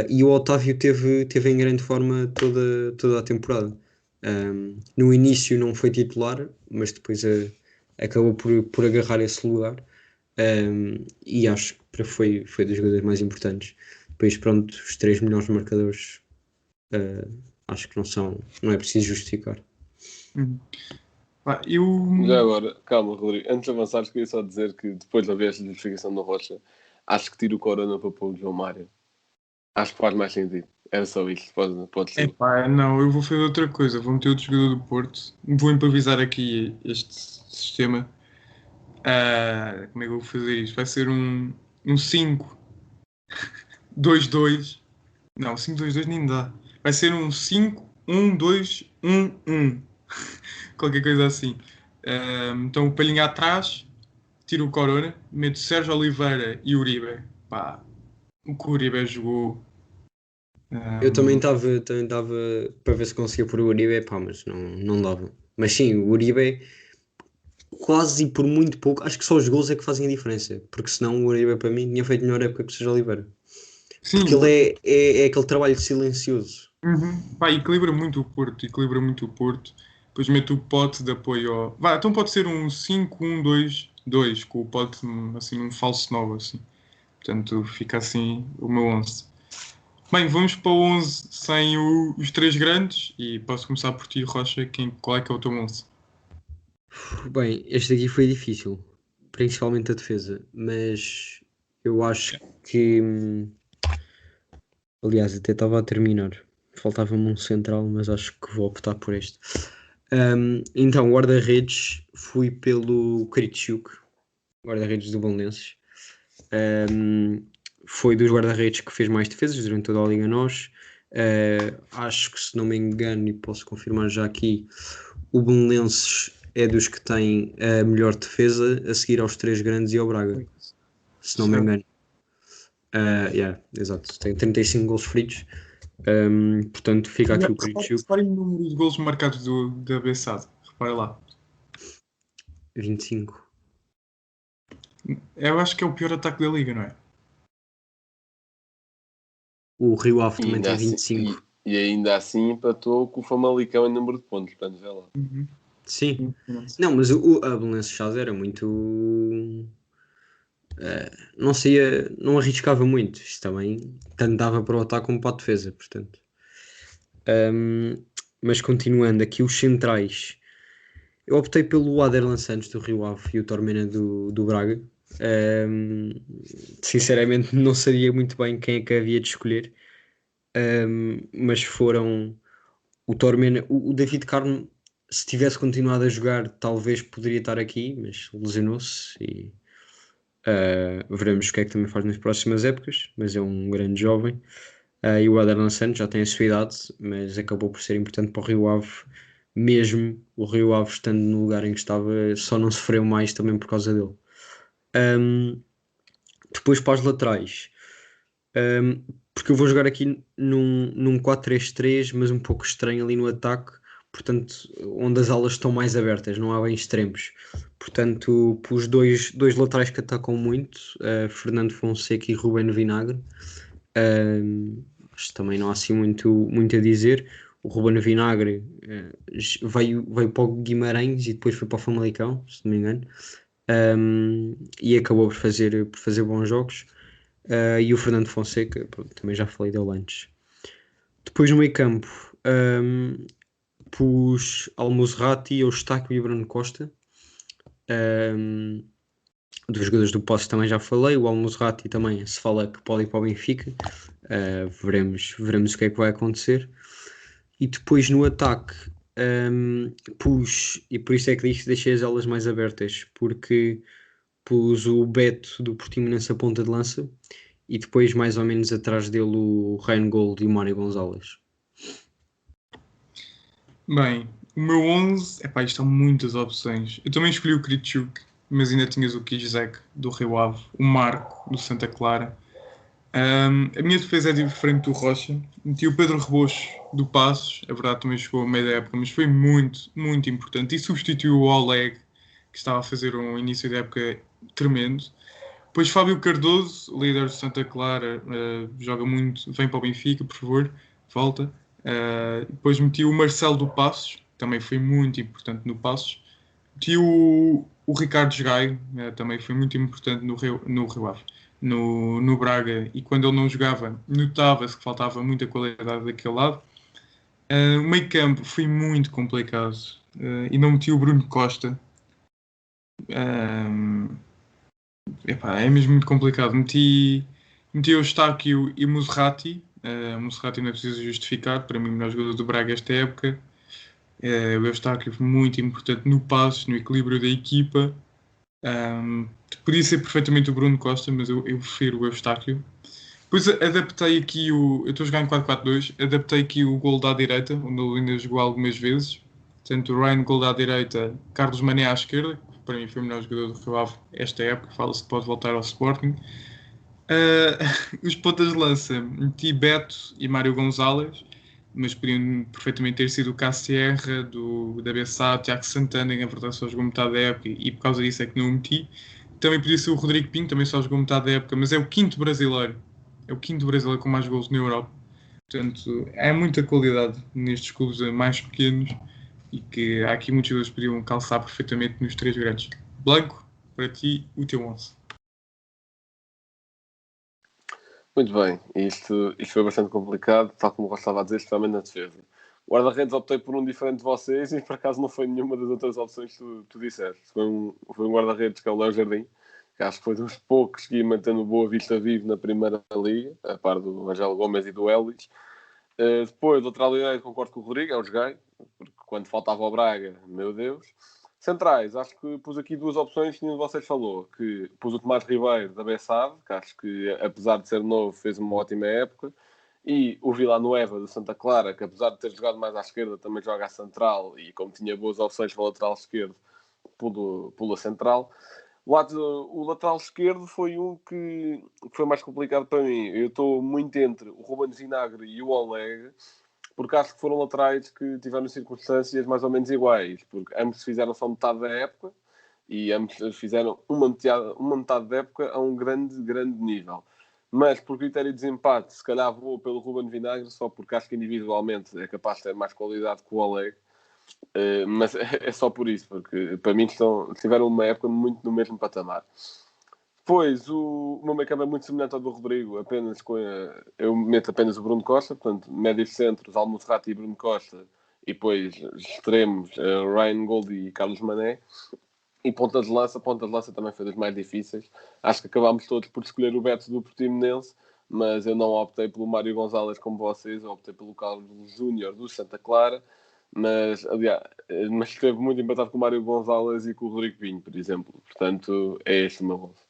E o Otávio teve em grande forma toda a temporada. No início não foi titular, mas depois acabou por agarrar esse lugar. E acho que foi dos jogadores mais importantes. Depois, pronto, os 3 melhores marcadores, acho que não é preciso justificar. Já agora, calma, Rodrigo, antes de avançares, queria só dizer que depois de haver esta justificação da Rocha, acho que tiro o Corona para pôr o João Mário. Acho que faz mais sentido. Era só isso, pode ser. Não, eu vou fazer outra coisa. Vou meter outro jogador do Porto. Vou improvisar aqui este sistema. Como é que eu vou fazer isto? Vai ser um 5-2-2. Não, 5-2-2 nem dá. Vai ser um 5-1-2-1-1. Qualquer coisa assim. Então o Palhinha atrás, tiro o Corona, meto Sérgio Oliveira e Uribe. O que o Uribe jogou. Eu também estava para ver se conseguia pôr o Uribe, mas não dava. Mas sim, o Uribe quase por muito pouco, acho que só os gols é que fazem a diferença, porque senão o Uribe para mim tinha feito melhor época que o Sérgio Oliveira. Sim, porque ele é aquele trabalho silencioso. Equilibra muito o Porto. Depois mete o Pote de apoio então pode ser um 5-1-2-2 com o Pote assim num falso 9 assim. Portanto, fica assim o meu 11. Bem, vamos para o 11 sem os três grandes e posso começar por ti, Rocha. Qual é que é o teu 11? Bem, este aqui foi difícil, principalmente a defesa, mas eu acho que, aliás, até estava a terminar. Faltava-me um central, mas acho que vou optar por este. Então, guarda-redes, fui pelo Kritschuk, guarda-redes do Belenenses. Foi dos guarda-redes que fez mais defesas durante toda a Liga NOS. Acho que, se não me engano, e posso confirmar já aqui, o Belenenses é dos que tem a melhor defesa, a seguir aos três grandes e ao Braga, se não me engano. Exato, tem 35 gols feridos. Portanto, fica aqui o Kritschuk. Reparem o número de gols marcados da Bessade. Repara lá. 25. Eu acho que é o pior ataque da Liga, não é? O Rio Ave também ainda tem assim, 25. e ainda assim empatou com o Famalicão em número de pontos, portanto, vê lá. Sim. Não, mas a Belenenses Chaz era muito... não arriscava muito. Isto também tanto dava para o ataque como para a defesa, portanto. Mas continuando, aqui os centrais. Eu optei pelo Aderlan Santos do Rio Ave e o Tormena do Braga. Sinceramente não sabia muito bem quem é que havia de escolher. Mas foram o Tormena, o David Carmo, se tivesse continuado a jogar, talvez poderia estar aqui, mas lesionou-se e veremos o que é que também faz nas próximas épocas, mas é um grande jovem. E o Aderlan Santos já tem a sua idade, mas acabou por ser importante para o Rio Ave, mesmo o Rio Ave estando no lugar em que estava, só não sofreu mais também por causa dele. Depois para as laterais, porque eu vou jogar aqui num 4-3-3, mas um pouco estranho ali no ataque, portanto, onde as alas estão mais abertas, não há bem extremos. Portanto, pus dois laterais que atacam muito, Fernando Fonseca e Ruben Vinagre. Mas também não há assim muito a dizer. O Ruben Vinagre veio para o Guimarães e depois foi para o Famalicão, se não me engano, e acabou por fazer bons jogos. E o Fernando Fonseca, pronto, também já falei dele antes. Depois no meio campo pus Al-Musrati, Eustáquio e Bruno Costa. Dos jogadores do Poço também já falei. O Al-Musrati também se fala que pode ir para o Benfica. Veremos o que é que vai acontecer. E depois no ataque pus, e por isso é que deixei as alas mais abertas, porque pus o Beto do Portimonense a ponta de lança e depois mais ou menos atrás dele o Reingold e o Mário Gonzalez. Bem, o meu 11, isto são muitas opções. Eu também escolhi o Kritschuk, mas ainda tinhas o Kijzek do Rio Ave, o Marco do Santa Clara. A minha defesa é diferente do Rocha. Meti o Pedro Rebocho do Passos, é verdade, também chegou a meio da época, mas foi muito, muito importante e substituiu o Oleg, que estava a fazer um início de época tremendo. Depois Fábio Cardoso, líder do Santa Clara, joga muito, vem para o Benfica, por favor, volta. Depois meti o Marcelo do Passos, também foi muito importante no Passos. Meti o Ricardo Gaio, também foi muito importante no Rio Ave, no Braga, e quando ele não jogava, notava-se que faltava muita qualidade daquele lado. O meio campo foi muito complicado, e não meti o Bruno Costa. É mesmo muito complicado. Meti o Eustáquio e o Musrati. O Musrati não é preciso justificar, para mim o melhor jogador do Braga esta época. O Eustáquio foi muito importante no passe, no equilíbrio da equipa. Podia ser perfeitamente o Bruno Costa, mas eu prefiro o Eustáquio. Depois adaptei aqui eu estou a jogar em 4-4-2, adaptei aqui o gol da direita, onde ele ainda jogou algumas vezes. Portanto, o Ryan gol da direita, Carlos Mané à esquerda, que para mim foi o melhor jogador do Rio Ave esta época, fala-se que pode voltar ao Sporting. Os pontas de lança, meti Beto e Mário Gonzalez, mas podiam perfeitamente ter sido o Cassierra, da BSA, Tiago Santana, que na verdade só jogou metade da época e por causa disso é que não o meti. Também podia ser o Rodrigo Pinto, também só jogou metade da época, mas é o quinto brasileiro com mais gols na Europa. Portanto, há muita qualidade nestes clubes mais pequenos e que há aqui muitos jogadores que podiam calçar perfeitamente nos três grandes. Blanco, para ti, o teu 11. Muito bem, isto foi bastante complicado, tal como eu estava a dizer, especialmente na defesa. Guarda-redes optei por um diferente de vocês e por acaso não foi nenhuma das outras opções que tu disseste. Foi um guarda-redes que é o Léo Jardim, que acho que foi dos poucos que ia mantendo o Boa Vista vivo na Primeira Liga, a par do Angelo Gomes e do Ellis. Depois, do outro lado, concordo com o Rodrigo, é o Jogai, porque quando faltava o Braga, meu Deus. Centrais, acho que pus aqui duas opções que nenhum de vocês falou. Que pus o Tomás Ribeiro da Bessade, que acho que, apesar de ser novo, fez uma ótima época. E o Villanueva do Santa Clara, que apesar de ter jogado mais à esquerda, também joga à central. E como tinha boas opções para o lateral esquerdo, pula central. O lateral esquerdo foi um que foi mais complicado para mim. Eu estou muito entre o Ruben Vinagre e o Oleg, porque acho que foram laterais que tiveram circunstâncias mais ou menos iguais, porque ambos fizeram só metade da época e ambos fizeram uma metade da época a um grande nível. Mas por critério de desempate, se calhar vou pelo Ruben Vinagre, só porque acho que individualmente é capaz de ter mais qualidade que o Oleg. Mas é só por isso, porque para mim tiveram uma época muito no mesmo patamar. Depois, o meu make-up é muito semelhante ao do Rodrigo, eu meto apenas o Bruno Costa, portanto, médios centros, Almozrati e Bruno Costa, e depois extremos, Ryan Goldie e Carlos Mané. E ponta de lança também foi das mais difíceis. Acho que acabámos todos por escolher o Beto do Portimonense, mas eu não optei pelo Mário Gonzalez como vocês, eu optei pelo Carlos Júnior do Santa Clara, mas esteve muito empatado com o Mário Gonzalez e com o Rodrigo Pinho, por exemplo. Portanto, é este o meu 11.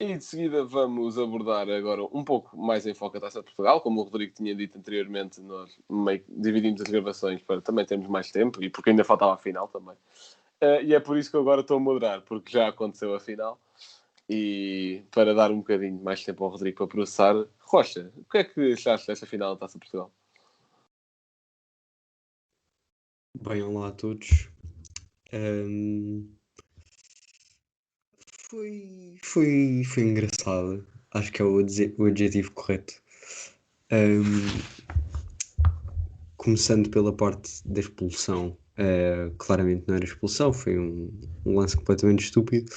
E de seguida vamos abordar agora um pouco mais em foco a Taça de Portugal. Como o Rodrigo tinha dito anteriormente, nós meio que dividimos as gravações para também termos mais tempo e porque ainda faltava a final também. E é por isso que eu agora estou a moderar, porque já aconteceu a final. E para dar um bocadinho mais tempo ao Rodrigo para processar, Rocha, o que é que achaste desta final da Taça de Portugal? Bem, olá a todos. Foi engraçado. Acho que é o adjetivo correto. Começando pela parte da expulsão. Claramente não era expulsão, foi um lance completamente estúpido.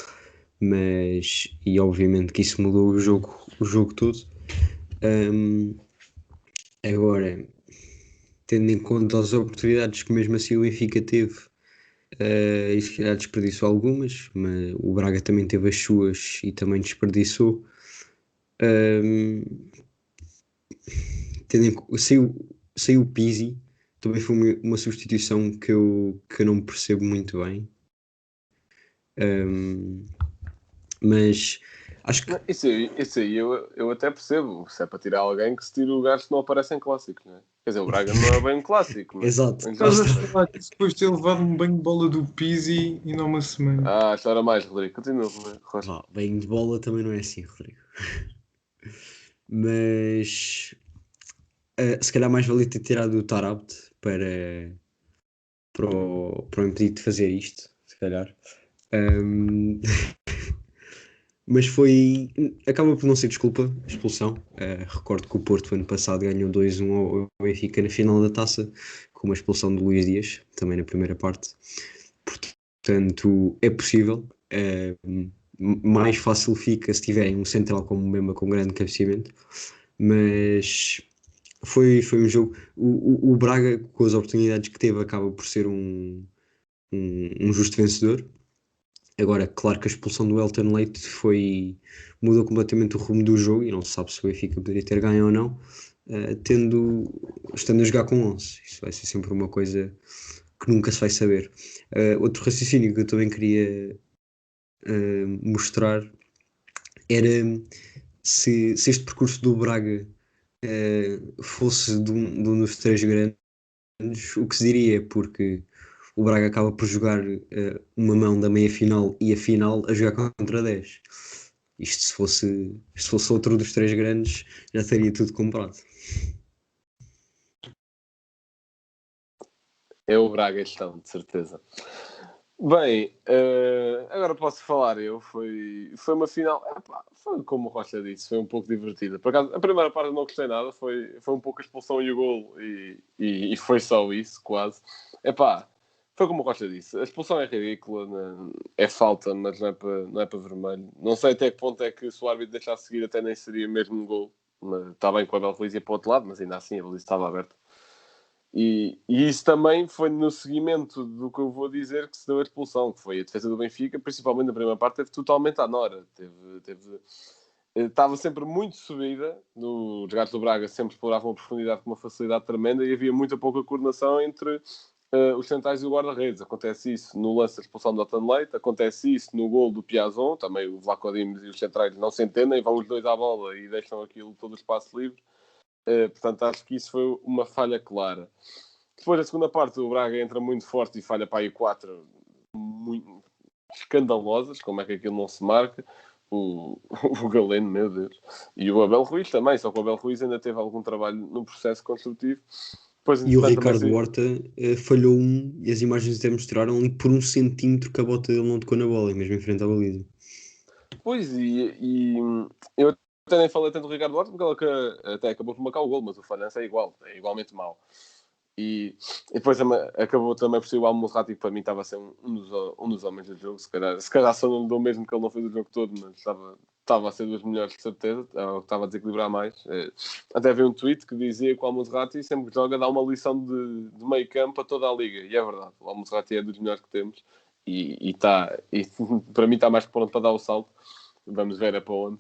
E obviamente que isso mudou o jogo todo. Agora, tendo em conta as oportunidades que mesmo assim o Benfica teve, e se calhar desperdiçou algumas, mas o Braga também teve as suas e também desperdiçou. Saiu o Pizzi, também foi uma substituição que eu não percebo muito bem. Mas acho que Isso aí eu até percebo. Se é para tirar alguém, que se tira o gajo que não aparece em clássicos, não é? Quer dizer, o Braga não é bem um clássico. Exato. Estás a falar disso depois de ter levado um banho de bola do Pizzi e não uma semana. Chora mais, Rodrigo. Continua, Rocha. Bem de bola também não é assim, Rodrigo. Mas se calhar mais valia ter tirado o Tarabt para o impedir de fazer isto, se calhar. Mas acaba por não ser desculpa a expulsão. Recordo que o Porto ano passado ganhou 2-1 ao Benfica na final da Taça, com uma expulsão de Luís Dias, também na primeira parte. Portanto, é possível. Mais fácil fica se tiverem um central como o Mbemba com grande cabeceamento. Mas foi um jogo... O Braga, com as oportunidades que teve, acaba por ser um justo vencedor. Agora, claro que a expulsão do Elton Leite mudou completamente o rumo do jogo e não se sabe se o Benfica poderia ter ganho ou não, estando a jogar com 11. Isso vai ser sempre uma coisa que nunca se vai saber. Outro raciocínio que eu também queria mostrar era se este percurso do Braga fosse de um dos três grandes, o que se diria, porque o Braga acaba por jogar uma mão da meia-final e a final a jogar contra 10. Isto se fosse outro dos três grandes, já teria tudo comprado. É o Braga então, de certeza. Bem, agora posso falar eu. Foi uma final... foi como o Rocha disse, foi um pouco divertida. Por acaso, a primeira parte eu não gostei nada. Foi um pouco a expulsão e o golo. E foi só isso, quase. foi como o Rocha disse, a expulsão é ridícula, é falta, mas não é para vermelho. Não sei até que ponto é que se o árbitro deixasse seguir até nem seria mesmo um gol. Está bem que o Abel Ruiz ia para o outro lado, mas ainda assim a baliza estava aberta. E isso também foi no seguimento do que eu vou dizer que se deu a expulsão, que foi a defesa do Benfica, principalmente na primeira parte, teve totalmente à nora. Estava sempre muito subida, os gajos do Braga sempre exploravam a profundidade com uma facilidade tremenda e havia muita pouca coordenação entre os centrais e o guarda-redes. Acontece isso no lance da expulsão do Otton Leite, acontece isso no gol do Piazon, também o Vlaco Dimos e os centrais não se entendem, vão os dois à bola e deixam aquilo todo o espaço livre. Portanto, acho que isso foi uma falha clara. Depois, a segunda parte, o Braga entra muito forte e falha para aí 4 muito escandalosas, como é que aquilo não se marca. O Galeno, meu Deus. E o Abel Ruiz também, só que o Abel Ruiz ainda teve algum trabalho no processo construtivo. Depois, E o Ricardo Horta falhou e as imagens até mostraram ali por 1 centímetro que a bota dele não tocou na bola, mesmo em frente à baliza. Pois, e eu até nem falei tanto do Ricardo Horta, porque ele até acabou por marcar o gol, mas o falhanço é igualmente mau. E depois acabou também por ser o Al-Musrati, que para mim estava a ser um dos homens do jogo. Se calhar só não deu mesmo que ele não fez o jogo todo, mas estava a ser dos melhores, de certeza. Estava a desequilibrar mais. Até vi um tweet que dizia que o Al-Musrati sempre que joga dá uma lição de meio campo a toda a liga. E é verdade, o Al-Musrati é dos melhores que temos e para mim está mais que pronto para dar o salto. Vamos ver para onde.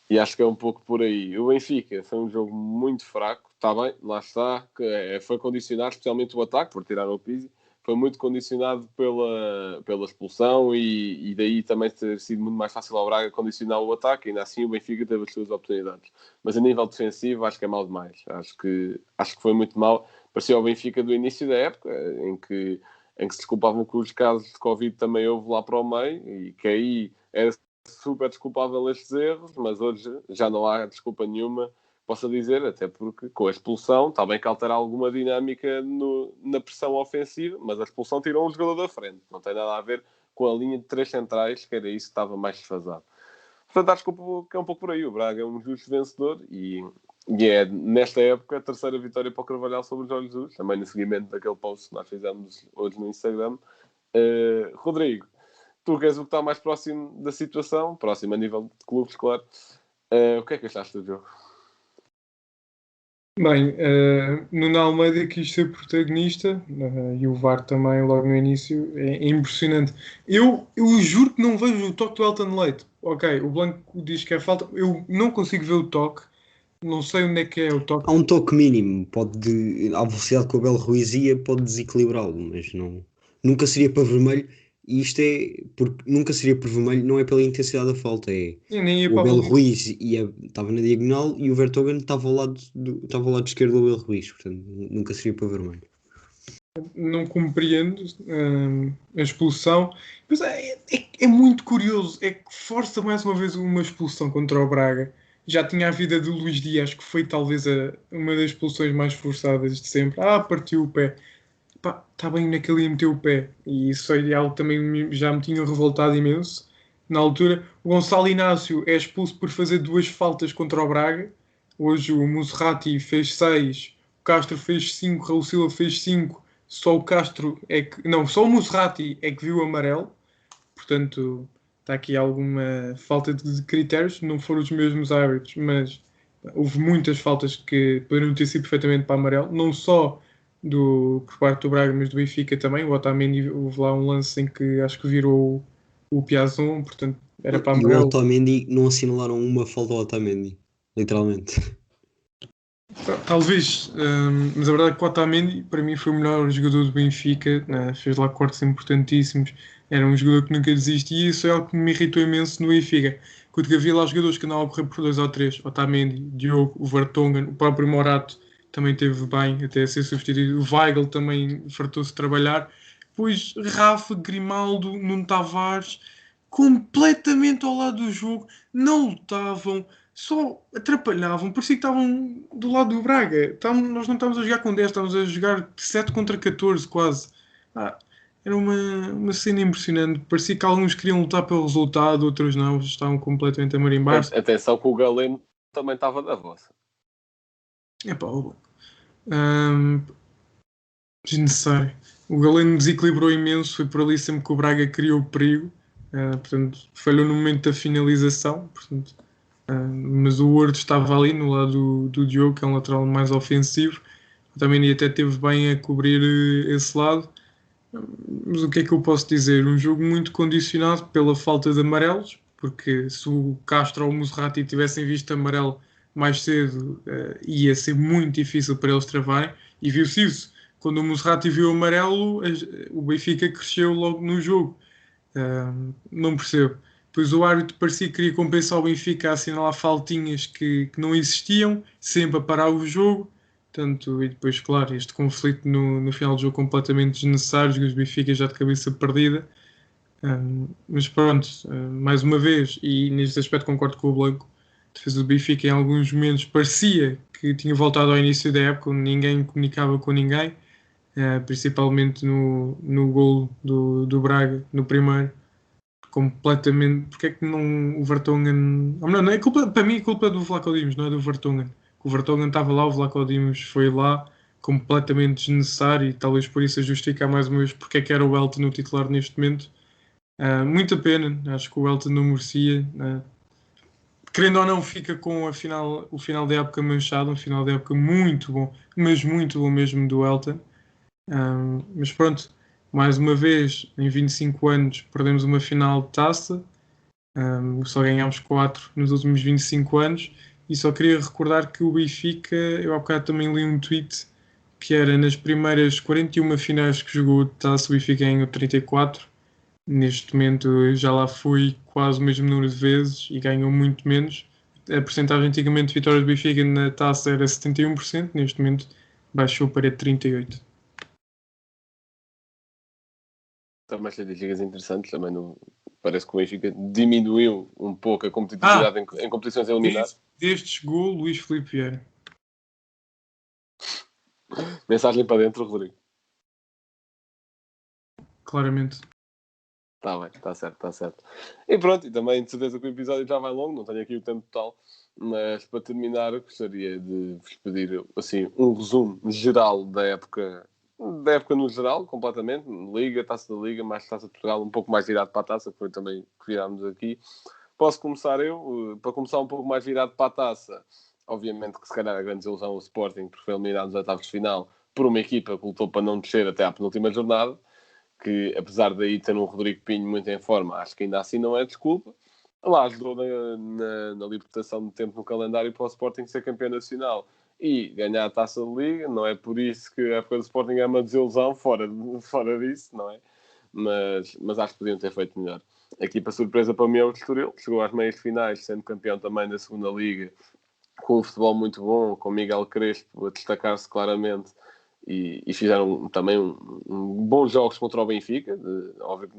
E acho que é um pouco por aí. O Benfica foi um jogo muito fraco, está bem, lá está, que foi condicionado, especialmente o ataque, por tirar o Pizzi, foi muito condicionado pela expulsão e daí também ter sido muito mais fácil ao Braga condicionar o ataque, ainda assim o Benfica teve as suas oportunidades. Mas a nível defensivo acho que é mau demais, acho que foi muito mau. Parecia o Benfica do início da época, em que se desculpavam que os casos de Covid também houve lá para o meio e que aí era super desculpável estes erros, mas hoje já não há desculpa nenhuma, posso dizer, até porque com a expulsão está bem que altera alguma dinâmica na pressão ofensiva, mas a expulsão tirou um jogador da frente, não tem nada a ver com a linha de 3 centrais, que era isso que estava mais desfasado. Portanto, acho que é um pouco por aí. O Braga é um justo vencedor e é, nesta época, a terceira vitória para o Carvalhal sobre o Jorge Jesus, também no seguimento daquele post que nós fizemos hoje no Instagram. Rodrigo, tu que és o que está mais próximo da situação, próximo a nível de clubes, claro. O que é que achaste do jogo? Bem, Nuno Almeida quis ser protagonista e o VAR também logo no início. É impressionante. Eu juro que não vejo o toque do Elton Leite. Ok, o Blanco diz que é falta. Eu não consigo ver o toque. Não sei onde é que é o toque. Há um toque mínimo. À velocidade que o Abel Ruiz ia, pode desequilibrá-lo, mas nunca seria para vermelho. E isto é porque nunca seria por vermelho, não é pela intensidade da falta, o Abel Ruiz estava na diagonal e o Vertonghen estava ao lado esquerdo do Abel Ruiz, portanto nunca seria para vermelho. Não compreendo a expulsão, mas é muito curioso, é que força mais uma vez uma expulsão contra o Braga. Já tinha a vida do Luís Dias, que foi talvez uma das expulsões mais forçadas de sempre. Partiu o pé. Está bem naquele ia meter o pé, e isso foi algo que também já me tinha revoltado imenso na altura. O Gonçalo Inácio é expulso por fazer 2 faltas contra o Braga. Hoje o Musrati fez 6, o Castro fez 5, Raul Silva fez 5, só o Castro só o Musrati é que viu o amarelo. Portanto, está aqui alguma falta de critérios, não foram os mesmos árbitros, mas houve muitas faltas que poderiam ter sido perfeitamente para amarelo, não só por parte do Braga, mas do Benfica também. O Otamendi, houve lá um lance em que acho que virou o Piazon, portanto era para amarelo. E o Otamendi, não assinalaram uma falta ao Otamendi, literalmente. Talvez, mas a verdade é que o Otamendi para mim foi o melhor jogador do Benfica, fez lá cortes importantíssimos, era um jogador que nunca desistia e isso é algo que me irritou imenso no Benfica. Quando havia lá jogadores que andavam a correr por 2 ou 3, Otamendi, Diogo, o Vertonghen, o próprio Morato também teve bem até a ser substituído. O Weigl também fartou-se de trabalhar. Depois Rafa, Grimaldo, Nuno Tavares, completamente ao lado do jogo, não lutavam, só atrapalhavam. Parecia que estavam do lado do Braga. Nós não estávamos a jogar com 10, estávamos a jogar 7 contra 14 quase. Era uma cena impressionante. Parecia que alguns queriam lutar pelo resultado, outros não, estavam completamente a marimbar-se. Atenção que o Galeno também estava da vossa. Desnecessário. O Galeno desequilibrou imenso, foi por ali sempre que o Braga criou perigo, portanto, falhou no momento da finalização, portanto, mas o Ward estava ali no lado do Diogo, que é um lateral mais ofensivo, também até teve bem a cobrir esse lado. Mas o que é que eu posso dizer? Um jogo muito condicionado pela falta de amarelos, porque se o Castro ou o Musrati tivessem visto amarelo mais cedo, ia ser muito difícil para eles travarem, e viu-se isso. Quando o Musrati viu o amarelo, o Benfica cresceu logo no jogo. Não percebo. Depois o árbitro parecia que queria compensar o Benfica a assinalar faltinhas que não existiam, sempre a parar o jogo. Portanto, e depois, claro, este conflito no final do jogo completamente desnecessário, os Benfica já de cabeça perdida. Mas pronto, mais uma vez, e neste aspecto concordo com o Blanco, a defesa do Benfica em alguns momentos parecia que tinha voltado ao início da época, onde ninguém comunicava com ninguém, principalmente no gol do Braga, no primeiro. Completamente. Porque é que não o Vertonghen. Ou melhor, não é culpa, para mim, a culpa é do Vlaco Dimos, não é do Vertonghen. O Vertonghen estava lá, o Vlaco Dimos foi lá, completamente desnecessário, e talvez por isso a justificar mais uma vez porque é que era o Elton no titular neste momento. Muita pena, acho que o Elton não merecia. Querendo ou não, fica com o final da época manchado, um final da época muito bom, mas muito bom mesmo do Elton. Mas pronto, mais uma vez, em 25 anos, perdemos uma final de taça. Só ganhámos 4 nos últimos 25 anos. E só queria recordar que o Benfica, eu há bocado também li um tweet que era nas primeiras 41 finais que jogou de taça, o Benfica ganhou 34. Neste momento já lá foi quase o mesmo número de vezes e ganhou muito menos. A porcentagem antigamente de vitórias do Benfica na taça era 71%, neste momento baixou para 38%. Também estatísticas interessantes, também parece que o Benfica diminuiu um pouco a competitividade em competições eliminadas. Desde chegou Luís Filipe Vieira. Mensagem para dentro, Rodrigo. Claramente. Está bem, está certo. E pronto, e também de certeza que o episódio já vai longo, não tenho aqui o tempo total, mas para terminar gostaria de vos pedir assim, um resumo geral da época no geral, completamente, Liga, Taça da Liga, mais Taça de Portugal, um pouco mais virado para a Taça, que foi também que virámos aqui. Posso começar eu, para começar um pouco mais virado para a Taça, obviamente que se calhar a grande desilusão o Sporting, porque foi eliminado nos oitavos de final por uma equipa que lutou para não descer até à penúltima jornada, que apesar daí ter um Rodrigo Pinho muito em forma, acho que ainda assim não é desculpa. Lá ajudou na libertação de tempo no calendário para o Sporting ser campeão nacional e ganhar a Taça da Liga. Não é por isso que a época do Sporting é uma desilusão, fora disso, não é? Mas acho que podiam ter feito melhor. A equipa surpresa para mim é o Estoril, chegou às meias finais, sendo campeão também da segunda Liga, com um futebol muito bom, com Miguel Crespo a destacar-se claramente. E fizeram também bons jogos contra o Benfica. Óbvio que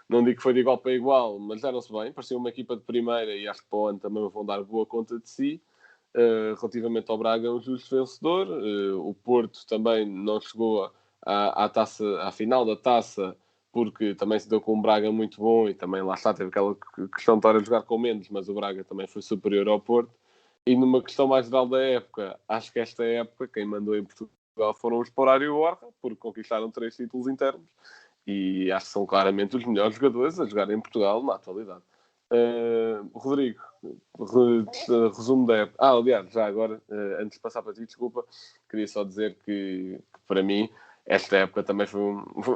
não digo que foi de igual para igual, mas deram-se bem. Parecia uma equipa de primeira e acho que para o ano também vão dar boa conta de si. Relativamente ao Braga, é um justo vencedor. O Porto também não chegou à final da taça, porque também se deu com um Braga muito bom e também lá está, teve aquela questão de estar a jogar com menos, mas o Braga também foi superior ao Porto. E numa questão mais geral da época, acho que esta época, quem mandou em Portugal foram os Porário e o Borja, porque conquistaram 3 títulos internos e acho que são claramente os melhores jogadores a jogar em Portugal na atualidade. Rodrigo, resumo da época. Aliás, já agora, antes de passar para ti, desculpa, queria só dizer que para mim esta época também foi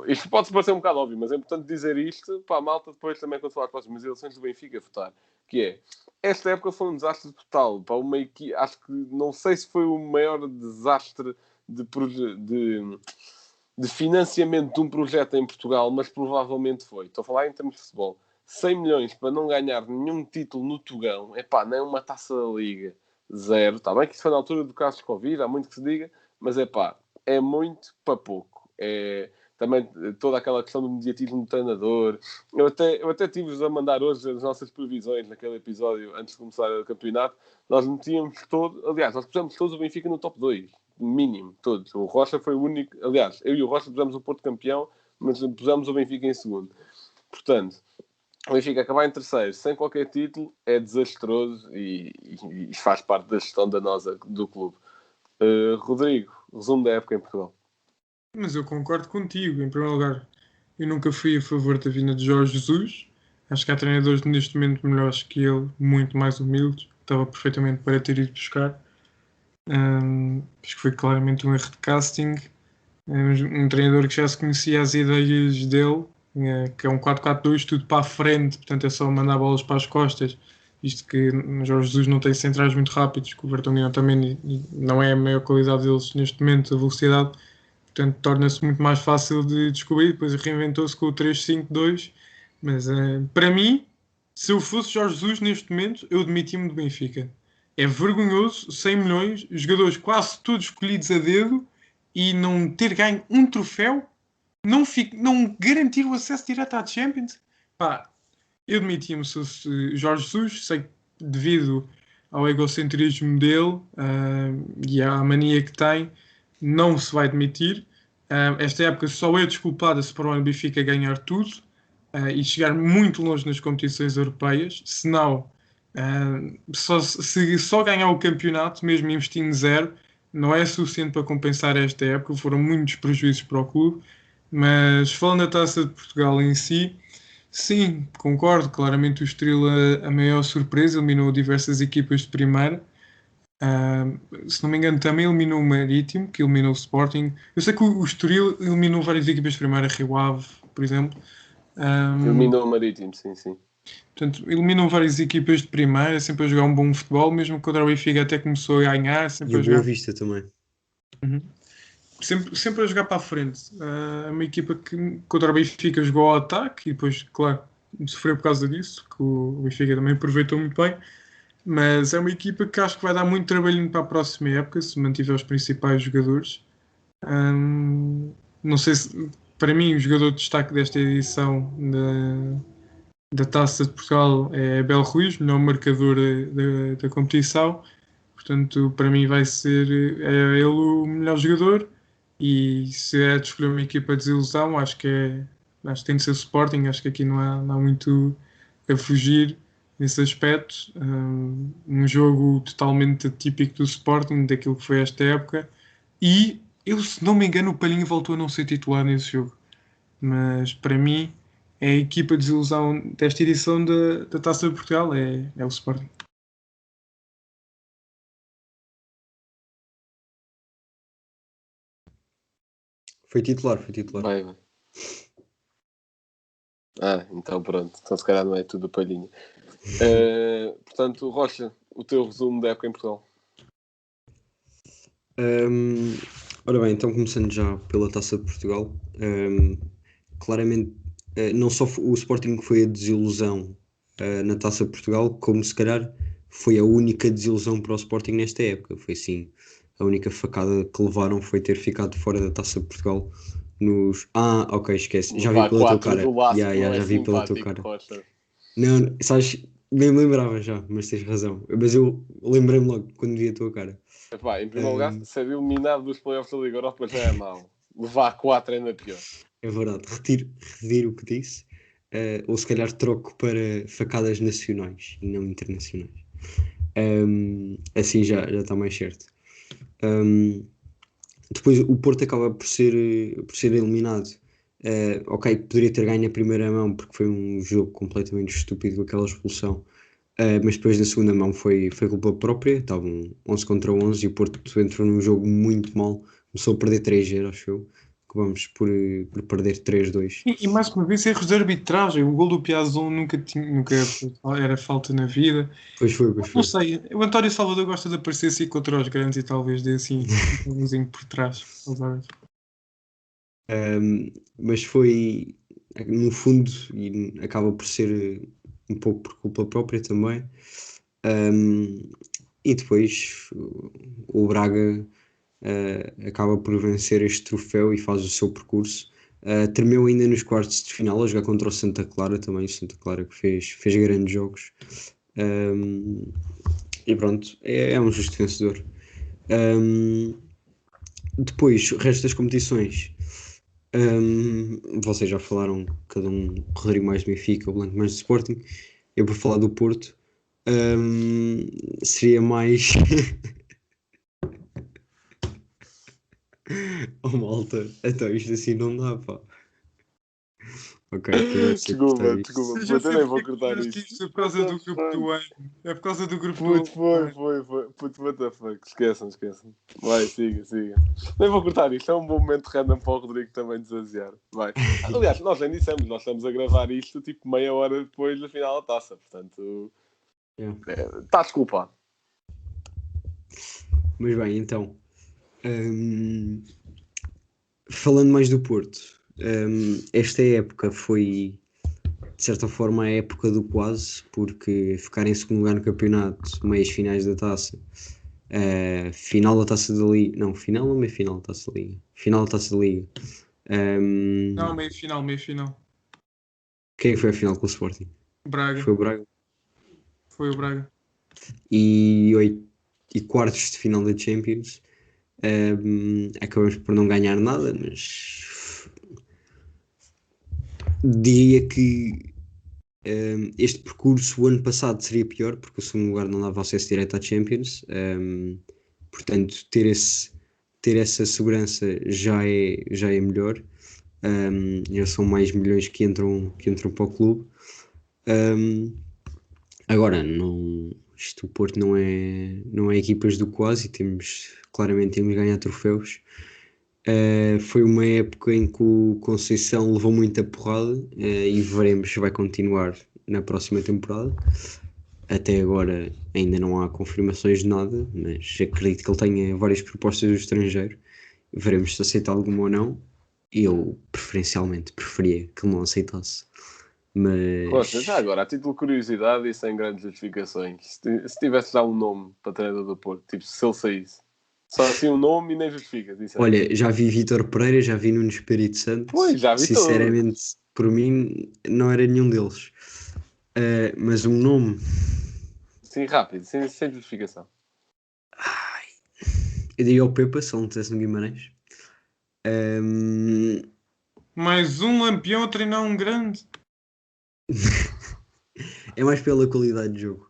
isto pode parecer um bocado óbvio, mas é importante dizer isto para a malta depois também quando falar com as próximas eleições do Benfica votar, que é, esta época foi um desastre total, para uma equipe, acho que não sei se foi o maior desastre de financiamento de um projeto em Portugal, mas provavelmente foi. Estou a falar em termos de futebol. 100 milhões para não ganhar nenhum título no Tugão, nem uma Taça da Liga, 0. Está bem que isso foi na altura do caso de Covid, há muito que se diga, mas é muito para pouco. Também toda aquela questão do mediatismo do treinador. Eu até tive-vos a mandar hoje as nossas previsões naquele episódio antes de começar o campeonato. Nós metíamos nós pusemos todos o Benfica no top 2. Mínimo, todos. O Rocha foi o único... Aliás, eu e o Rocha pusemos o Porto campeão, mas pusemos o Benfica em segundo. Portanto, o Benfica acabar em terceiro, sem qualquer título, é desastroso e faz parte da gestão danosa do clube. Rodrigo, resumo da época em Portugal. Mas eu concordo contigo. Em primeiro lugar, eu nunca fui a favor da vinda de Jorge Jesus. Acho que há treinadores neste momento melhores que ele, muito mais humildes. Estava perfeitamente para ter ido buscar. Acho que foi claramente um erro de casting. Um treinador que já se conhecia as ideias dele, que é um 4-4-2, tudo para a frente, portanto é só mandar bolas para as costas. Isto que Jorge Jesus não tem centrais muito rápidos, que o Vertonghen também não é a maior qualidade deles neste momento, a velocidade. Portanto, torna-se muito mais fácil de descobrir. Depois reinventou-se com o 3-5-2. Mas para mim, se eu fosse Jorge Jesus neste momento, eu demitia-me do Benfica. É vergonhoso, 100 milhões, jogadores quase todos escolhidos a dedo e não ter ganho um troféu, não garantir o acesso direto à Champions. Pá, eu demitia-me se fosse Jorge Jesus, sei que devido ao egocentrismo dele e à mania que tem, não se vai demitir. Esta época só é desculpada se para o Benfica ganhar tudo e chegar muito longe nas competições europeias. Senão, se só ganhar o campeonato, mesmo investindo zero, não é suficiente para compensar esta época. Foram muitos prejuízos para o clube. Mas falando da Taça de Portugal em si, sim, concordo. Claramente o Estoril a maior surpresa, eliminou diversas equipas de primeira. Se não me engano, também eliminou o Marítimo, que eliminou o Sporting. Eu sei que o Estoril eliminou várias equipas de primeira, Rio Ave, por exemplo. Eliminou o Marítimo, sim. Portanto, eliminou várias equipas de primeira, sempre a jogar um bom futebol, mesmo contra o Benfica até começou a ganhar. Sempre E a o jogar... Boa Vista também. Sempre a jogar para a frente. É uma equipa que contra o Benfica jogou ao ataque e depois, claro, sofreu por causa disso, que o Benfica também aproveitou muito bem. Mas é uma equipa que acho que vai dar muito trabalhinho para a próxima época, se mantiver os principais jogadores. Não sei se, para mim, o jogador de destaque desta edição da Taça de Portugal é Abel Ruiz, melhor marcador da competição. Portanto, para mim vai ser ele o melhor jogador. E se é de escolher uma equipa de desilusão, acho que tem de ser o Sporting. Acho que aqui não há muito a fugir nesse aspecto. Um jogo totalmente atípico do Sporting, daquilo que foi esta época. E eu, se não me engano, o Palhinha voltou a não ser titular nesse jogo. Mas para mim, é a equipa de desilusão desta edição da Taça de Portugal, é o Sporting. Foi titular. Vai. Então pronto. Então se calhar não é tudo a Palhinha. Portanto, Rocha, o teu resumo da época em Portugal. Ora bem, então começando já pela Taça de Portugal, claramente não só o Sporting foi a desilusão na Taça de Portugal, como se calhar foi a única desilusão para o Sporting nesta época. Foi sim, a única facada que levaram foi ter ficado fora da Taça de Portugal nos... ok, esquece, já vi pela tua cara. Já vi pela tua cara. Rocha. Não, sabes, nem me lembrava já, mas tens razão. Mas eu lembrei-me logo quando vi a tua cara. Epá, em primeiro lugar, ser eliminado dos playoffs da Liga Europa já é mau. Levar 4 ainda é pior. É verdade, retiro o que disse, ou se calhar troco para facadas nacionais e não internacionais. Assim já está mais certo. Depois o Porto acaba por ser eliminado. Ok, poderia ter ganho na primeira mão porque foi um jogo completamente estúpido com aquela expulsão. Mas depois da segunda mão foi culpa própria, estavam 11 contra 11 e o Porto entrou num jogo muito mal, começou a perder 3-0, acho eu, acabamos por perder 3-2. E mais uma vez erros de arbitragem, o gol do Piazon nunca era falta na vida. Pois foi. Não sei, o António Salvador gosta de aparecer assim contra os grandes e talvez dê assim um vizinho por trás. Mas foi, no fundo, e acaba por ser um pouco por culpa própria também. E depois o Braga acaba por vencer este troféu e faz o seu percurso. Terminou ainda nos quartos de final a jogar contra o Santa Clara também. O Santa Clara que fez grandes jogos. E pronto, é um justo vencedor. Depois, o resto das competições. Vocês já falaram, cada um, Rodrigo mais do Benfica, o Blanco mais do Sporting. Eu vou falar do Porto. Seria mais... Oh malta, Então isto assim não dá, pá. Ok, eu sei que Desculpa, isto. desculpa. Eu já Puto, eu sei nem vou porque é que cortar fizeste isto. isto. É por causa What do the grupo fuck? do ano. É por causa do grupo do Puto, ano. foi. Puto, what the fuck. Esqueçam. Vai, siga. Nem vou cortar isto. É um bom momento random para o Rodrigo também desaziar. Vai. Aliás, nós nem dissemos. Nós estamos a gravar isto tipo meia hora depois da final da taça. Portanto, Yeah. está desculpado. Mas bem, então. Falando mais do Porto, esta época foi, de certa forma, a época do quase, porque ficar em segundo lugar no campeonato, meias finais da taça, final da taça da Liga, não, final ou meia final da taça da Liga? Final da taça da Liga. Não, meio final. Quem foi a final com o Sporting? Braga. Foi o Braga. Foi o Braga. E quartos de final da Champions. Acabamos por não ganhar nada, mas diria que este percurso o ano passado seria pior, porque o segundo lugar não dava acesso direto à Champions. Portanto, ter essa segurança já é melhor. Já são mais milhões que entram para o clube. Agora, o Porto não é equipas do quase, e claramente temos de ganhar troféus. Foi uma época em que o Conceição levou muita porrada, e veremos se vai continuar na próxima temporada. Até agora ainda não há confirmações de nada, mas acredito que ele tenha várias propostas do estrangeiro. Veremos se aceita alguma ou não. Eu preferencialmente preferia que ele não aceitasse. Mas Rocha, já agora, a título de curiosidade e sem grandes justificações, se tivesse já um nome para treinador do Porto, tipo, se ele saísse, só assim um nome e nem justifica. olha, já vi Vítor Pereira, já vi Nuno Espírito Santo. Pois, já vi sinceramente, por mim, não era nenhum deles. Mas um nome. Sim, rápido, sem justificação. Eu diria o Pepa, se ele não tivesse no Guimarães. Mais um lampião a treinar um grande. É mais pela qualidade de jogo.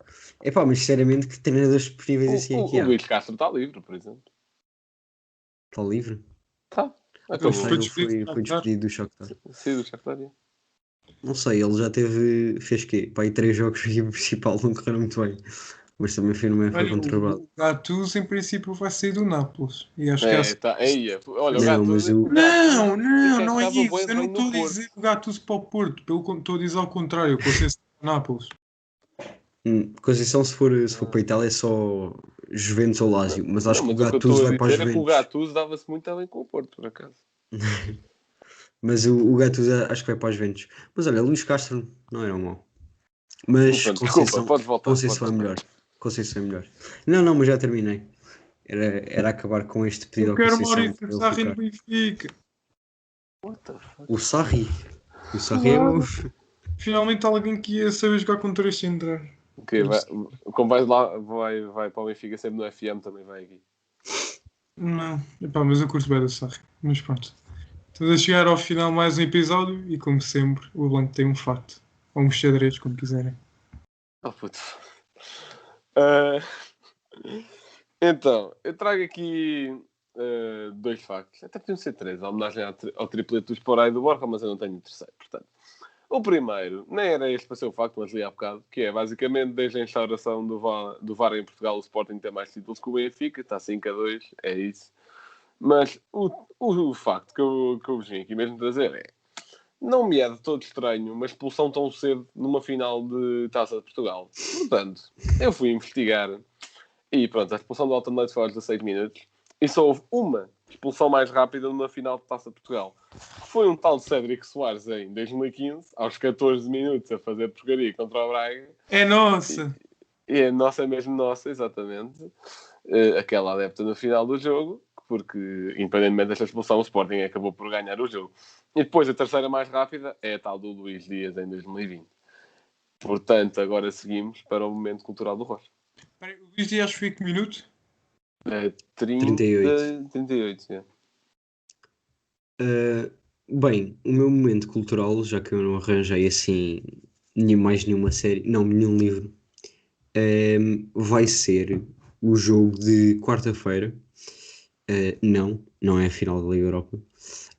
Mas sinceramente, que treinadores preferíveis assim aqui O há? Luís Castro está livre, por exemplo. Está livre? Está. Então, Não sei, ele foi despedido do Shakhtar. Sim, do Shakhtar. Não sei, ele já fez quê? Pá, aí 3 jogos na equipa principal, não correram muito bem. Mas também foi numa época contra o Braga. O Gattuso em princípio vai sair do Nápoles. E acho que Tá. Olha, Não, o mas Gattuso... não é isso. Eu não estou a dizer o Gattuso para o Porto. Estou a dizer ao contrário. Com o Nápoles. Conceição, se for para a Itália, é só Juventus ou Lazio. Mas acho que o Gattuso vai para a Juventus. O Gattuso dava-se muito bem com o Porto, por acaso. Mas o Gattuso acho que vai para a Juventus. Mas olha, Luís Castro não era mau. Mas Desculpa, podes voltar. Conceição é melhor. Conceição é melhor. Não, mas já terminei. Era acabar com este pedido ao Eu quero Conceição. Maurício Sarri no Benfica. O Sarri é novo. Finalmente alguém que ia saber jogar com 3 centrais. Ok, como vais lá, vai para o Benfica sempre no FM, também vai aqui. Não, mas eu curto bem da Sarri. Mas pronto. Estamos a chegar ao final de mais um episódio e, como sempre, o Blanco tem um facto. Ou um xadrez, como quiserem. Oh, puto. Então, eu trago aqui 2 factos. Até podiam ser 3, a homenagem ao triplete do Esporai do Borja, mas eu não tenho o terceiro, portanto. O primeiro, nem era este para ser o facto, mas li há bocado, que é, basicamente, desde a instauração do VAR em Portugal, o Sporting tem mais títulos que o Benfica, está 5-2, é isso. Mas o facto que eu vos vim aqui mesmo trazer é, não me é de todo estranho uma expulsão tão cedo numa final de Taça de Portugal. Portanto, eu fui investigar e pronto, a expulsão do Alton Leite foi aos 16 minutos e só houve uma expulsão mais rápida numa final de Taça de Portugal. Foi um tal Cédric Soares em 2015, aos 14 minutos, a fazer porcaria contra o Braga. É nossa! E a nossa é mesmo nossa, exatamente. Aquela adepta no final do jogo, porque, independentemente desta expulsão, o Sporting acabou por ganhar o jogo. E depois, a terceira mais rápida é a tal do Luís Dias, em 2020. Portanto, agora seguimos para o momento cultural do Rocha. O Luís Dias foi que minuto? 38. É. Bem, o meu momento cultural, já que eu não arranjei assim mais nenhuma série, não, nenhum livro, vai ser o jogo de quarta-feira. Não é a final da Liga Europa.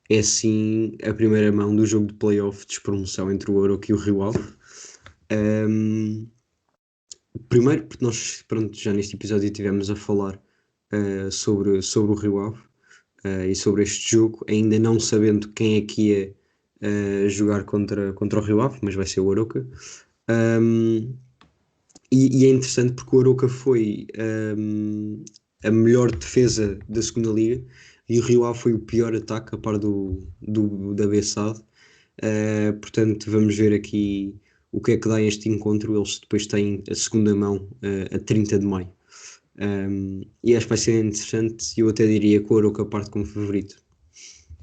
é sim a primeira mão do jogo de play-off de despromoção entre o Arouca e o Rio Ave. Primeiro, porque nós, pronto, já neste episódio estivemos a falar sobre o Rio Ave e sobre este jogo, ainda não sabendo quem é que ia jogar contra o Rio Ave, mas vai ser o Arouca. E é interessante porque o Arouca foi a melhor defesa da segunda liga e o Rio Ave foi o pior ataque a par da Bessade. Portanto, vamos ver aqui o que é que dá este encontro. Eles depois têm a segunda mão a 30 de maio. E acho que vai ser interessante e eu até diria que o Arouca parte como favorito.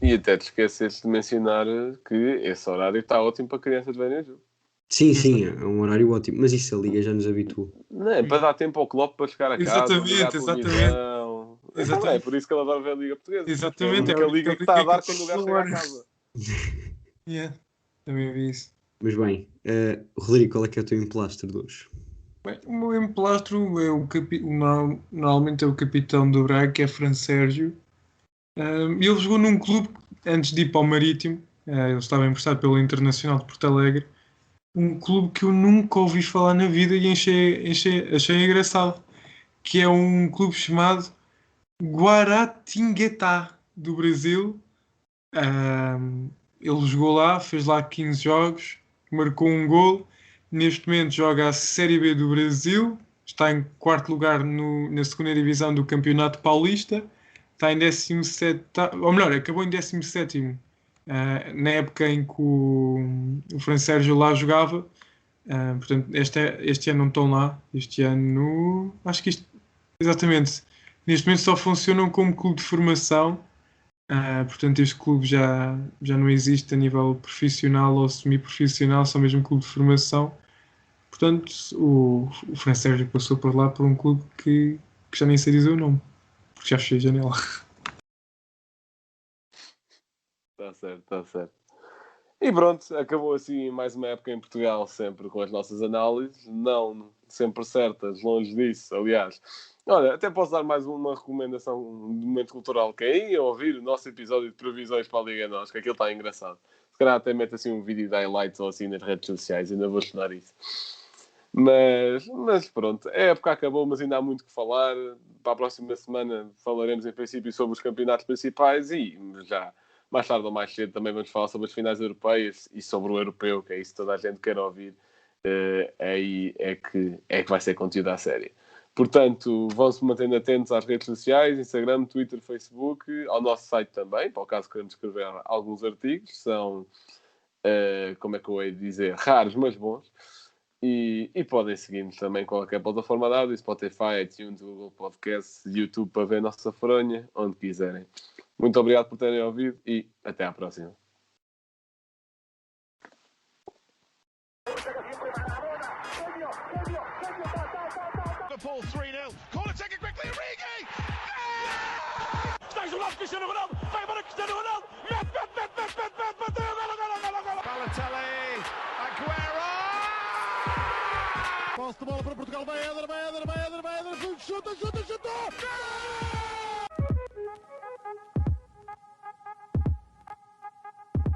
E até te esqueceste de mencionar que esse horário está ótimo para crianças verem o jogo. Sim, é um horário ótimo, mas isso a Liga já nos habituou. Não é para dar tempo ao Klopp para chegar a casa, ligar a televisão. É por isso que ele adora ver a Liga Portuguesa. Exatamente. É a Liga que está a dar quando o gajo chega a casa. Também vi isso. Mas bem, Rodrigo, qual é que é o teu emplastro de hoje? Bem, o meu emplastro é normalmente é o capitão do Braga, que é Fran Sérgio. Ele jogou num clube antes de ir para o Marítimo. Ele estava emprestado pelo Internacional de Porto Alegre. Um clube que eu nunca ouvi falar na vida e achei engraçado. Que é um clube chamado Guaratinguetá, do Brasil. Ele jogou lá, fez lá 15 jogos, marcou um gol. Neste momento joga a Série B do Brasil. Está em quarto lugar na segunda divisão do Campeonato Paulista. Está em 17º, ou melhor, acabou em 17º. Na época em que o Fran Sérgio lá jogava. Portanto, este ano não estão lá. Este ano, acho que isto, exatamente, neste momento só funcionam como clube de formação. Portanto, este clube já não existe a nível profissional ou semi-profissional, só mesmo clube de formação. Portanto, o Fran Sérgio passou por lá por um clube que já nem sei dizer o nome, porque já fechei a janela. Está certo. E pronto, acabou assim mais uma época em Portugal, sempre com as nossas análises, não sempre certas, longe disso, aliás. Olha, até posso dar mais uma recomendação de momento cultural, que é ir ouvir o nosso episódio de previsões para a Liga NOS, que aquilo está engraçado. Se calhar até mete assim um vídeo de highlights ou assim nas redes sociais, ainda vou estudar isso. Mas pronto, a época acabou, mas ainda há muito que falar. Para a próxima semana falaremos em princípio sobre os campeonatos principais e já mais tarde ou mais cedo também vamos falar sobre as finais europeias e sobre o europeu, que é isso que toda a gente quer ouvir. Aí é que vai ser conteúdo à série. Portanto, vão-se mantendo atentos às redes sociais, Instagram, Twitter, Facebook, ao nosso site também, para o caso queremos escrever alguns artigos. São, como é que eu hei de dizer, raros, mas bons. E podem seguir-nos também em qualquer plataforma de áudio, Spotify, iTunes, Google Podcasts, YouTube, para ver a nossa fronha, onde quiserem. Muito obrigado por terem ouvido e até à próxima. Liverpool 3-0. Corner taken quickly, Origi! Está isolado Cristiano Ronaldo. Vai embora Cristiano Ronaldo. Mete. Bateu. Golo. Balotelli, Aguero! Posse de bola para Portugal, vai Éder, chuta!